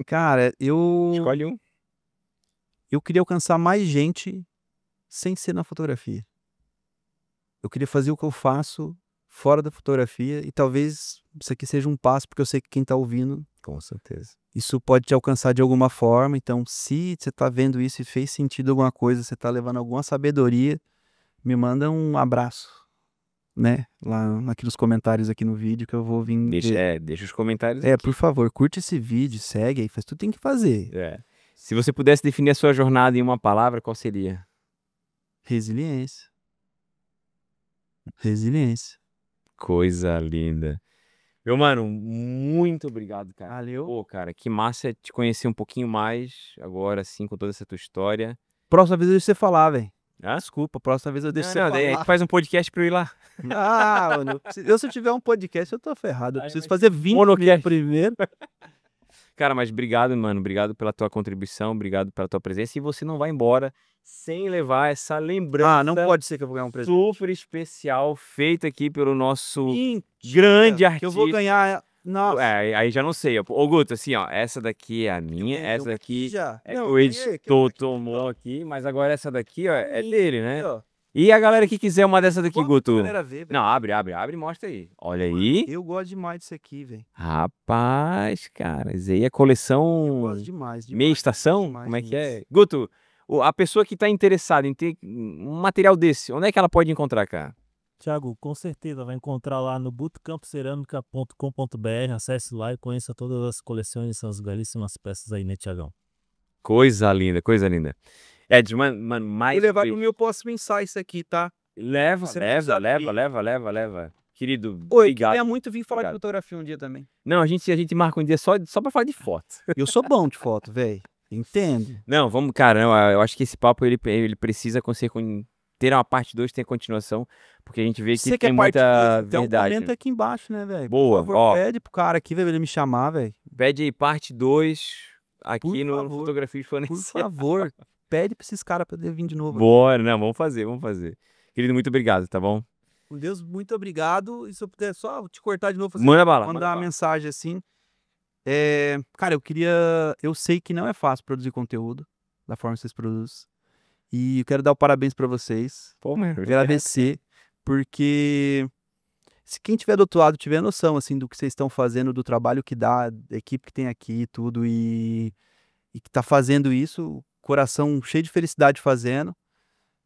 Cara, Escolhe um. eu queria alcançar mais gente sem ser na fotografia. Eu queria fazer o que eu faço fora da fotografia e talvez isso aqui seja um passo, porque eu sei que quem tá ouvindo, Com certeza. isso pode te alcançar de alguma forma. Então, se você tá vendo isso e fez sentido alguma coisa, você tá levando alguma sabedoria, me manda um abraço, né? Lá aqui nos comentários aqui no vídeo que eu vou vir ver. Deixa os comentários É, aqui. por favor, curte esse vídeo, segue aí, faz tudo que tem que fazer. É. Se você pudesse definir a sua jornada em uma palavra, qual seria? Resiliência. Resiliência. Coisa linda. Meu mano, muito obrigado, cara. Valeu. Pô, cara, que massa te conhecer um pouquinho mais agora, assim, com toda essa tua história. Próxima vez eu deixo você falar, velho. Hã? Desculpa, próxima vez eu deixo você Não, daí a falar. gente faz um podcast pra eu ir lá. Ah, mano, se eu tiver um podcast, eu tô ferrado. Eu Aí preciso vai fazer 20 monocast. primeiro. Cara, mas obrigado, mano. Obrigado pela tua contribuição, obrado pela tua presença. E você não vai embora sem levar essa lembrança Ah, não pode ser que eu vou ganhar um presente. super especial feita aqui pelo nosso Mentira, grande artista. que eu vou ganhar. Nossa. Aí já não sei. Ô, Guto, assim, ó, essa daqui é a minha, Eu essa ganhei daqui já. é Não, que o ganhei, editor que- tomou aqui, mas agora essa daqui, ó, é Ih, dele, né? ó. E a galera que quiser uma dessa daqui, Bota Guto? pra galera ver, velho. Não, abre e mostra aí. Olha aí. Eu gosto demais disso aqui, velho. Rapaz, cara, isso aí é Eu coleção gosto demais. meia estação? demais Como é que é? disso. Guto, a pessoa que tá interessada em ter um material desse, onde é que ela pode encontrar, cara? Thiago, com certeza vai encontrar lá no bootcampocerâmica.com.br. Acesse lá e conheça todas as coleções, essas belíssimas peças aí, né, Thiagão? Coisa linda, coisa linda. Ed, mano, mais... Vou levar pro meu próximo ensaio isso aqui, tá? Leva, Você não sabe. leva. Querido, Oi, eu obrigado. queria muito vir falar de Obrigado. fotografia um dia também. Não, a gente marca um dia só pra falar de foto. Eu sou bom de foto, velho. Entendo. Não, vamos, cara, eu acho que esse papo, ele precisa ter uma parte 2, ter continuação, porque a gente vê que Você tem quer parte muita 2? Então verdade. comenta aqui embaixo, né, velho? Boa, Por favor, ó. pede pro cara aqui, velho, ele me chamar, velho. Pede aí parte 2 aqui Por no favor, Fotografia Por Exponencial. favor, pede pra esses caras pra vir de novo. Bora, não, vamos fazer. Querido, muito obrigado, tá bom? Com Deus, muito obrigado. E se eu puder só te cortar de novo, fazer Manda bala. mandar uma mensagem assim. Cara, eu sei que não é fácil produzir conteúdo da forma que vocês produzem. E eu quero dar o parabéns pra vocês. Pô, mano, Agradecer, porque se quem tiver do outro lado tiver noção assim do que vocês estão fazendo, do trabalho que dá, da equipe que tem aqui e tudo, e que tá fazendo isso, coração cheio de felicidade fazendo.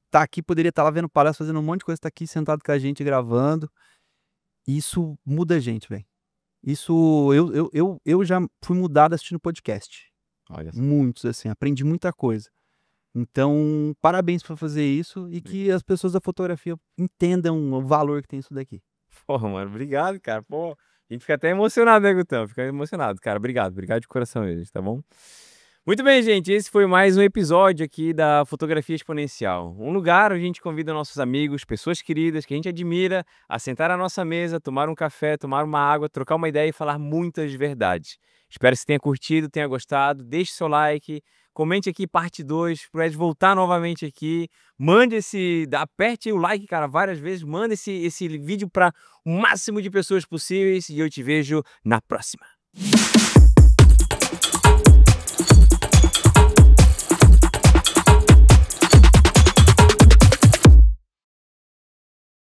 Tá aqui, poderia estar lá vendo palestra, fazendo um monte de coisa, tá aqui sentado com a gente gravando. Isso muda a gente, velho. Isso, eu já fui mudado assistindo podcast. Olha só. Muitos, assim, aprendi muita coisa. Então, parabéns por fazer isso e que as pessoas da fotografia entendam o valor que tem isso daqui. Porra, mano, obrigado, cara. Pô, a gente fica até emocionado, né, Gutão? Fica emocionado, cara. Obrigado de coração mesmo, tá bom? Muito bem, gente, esse foi mais um episódio aqui da Fotografia Exponencial. Um lugar onde a gente convida nossos amigos, pessoas queridas que a gente admira, a sentar à nossa mesa, tomar um café, tomar uma água, trocar uma ideia e falar muitas verdades. Espero que você tenha curtido, tenha gostado. Deixe seu like, comente aqui parte 2, pro Ed voltar novamente aqui. Aperte o like, cara, várias vezes. Manda esse vídeo para o máximo de pessoas possíveis e eu te vejo na próxima.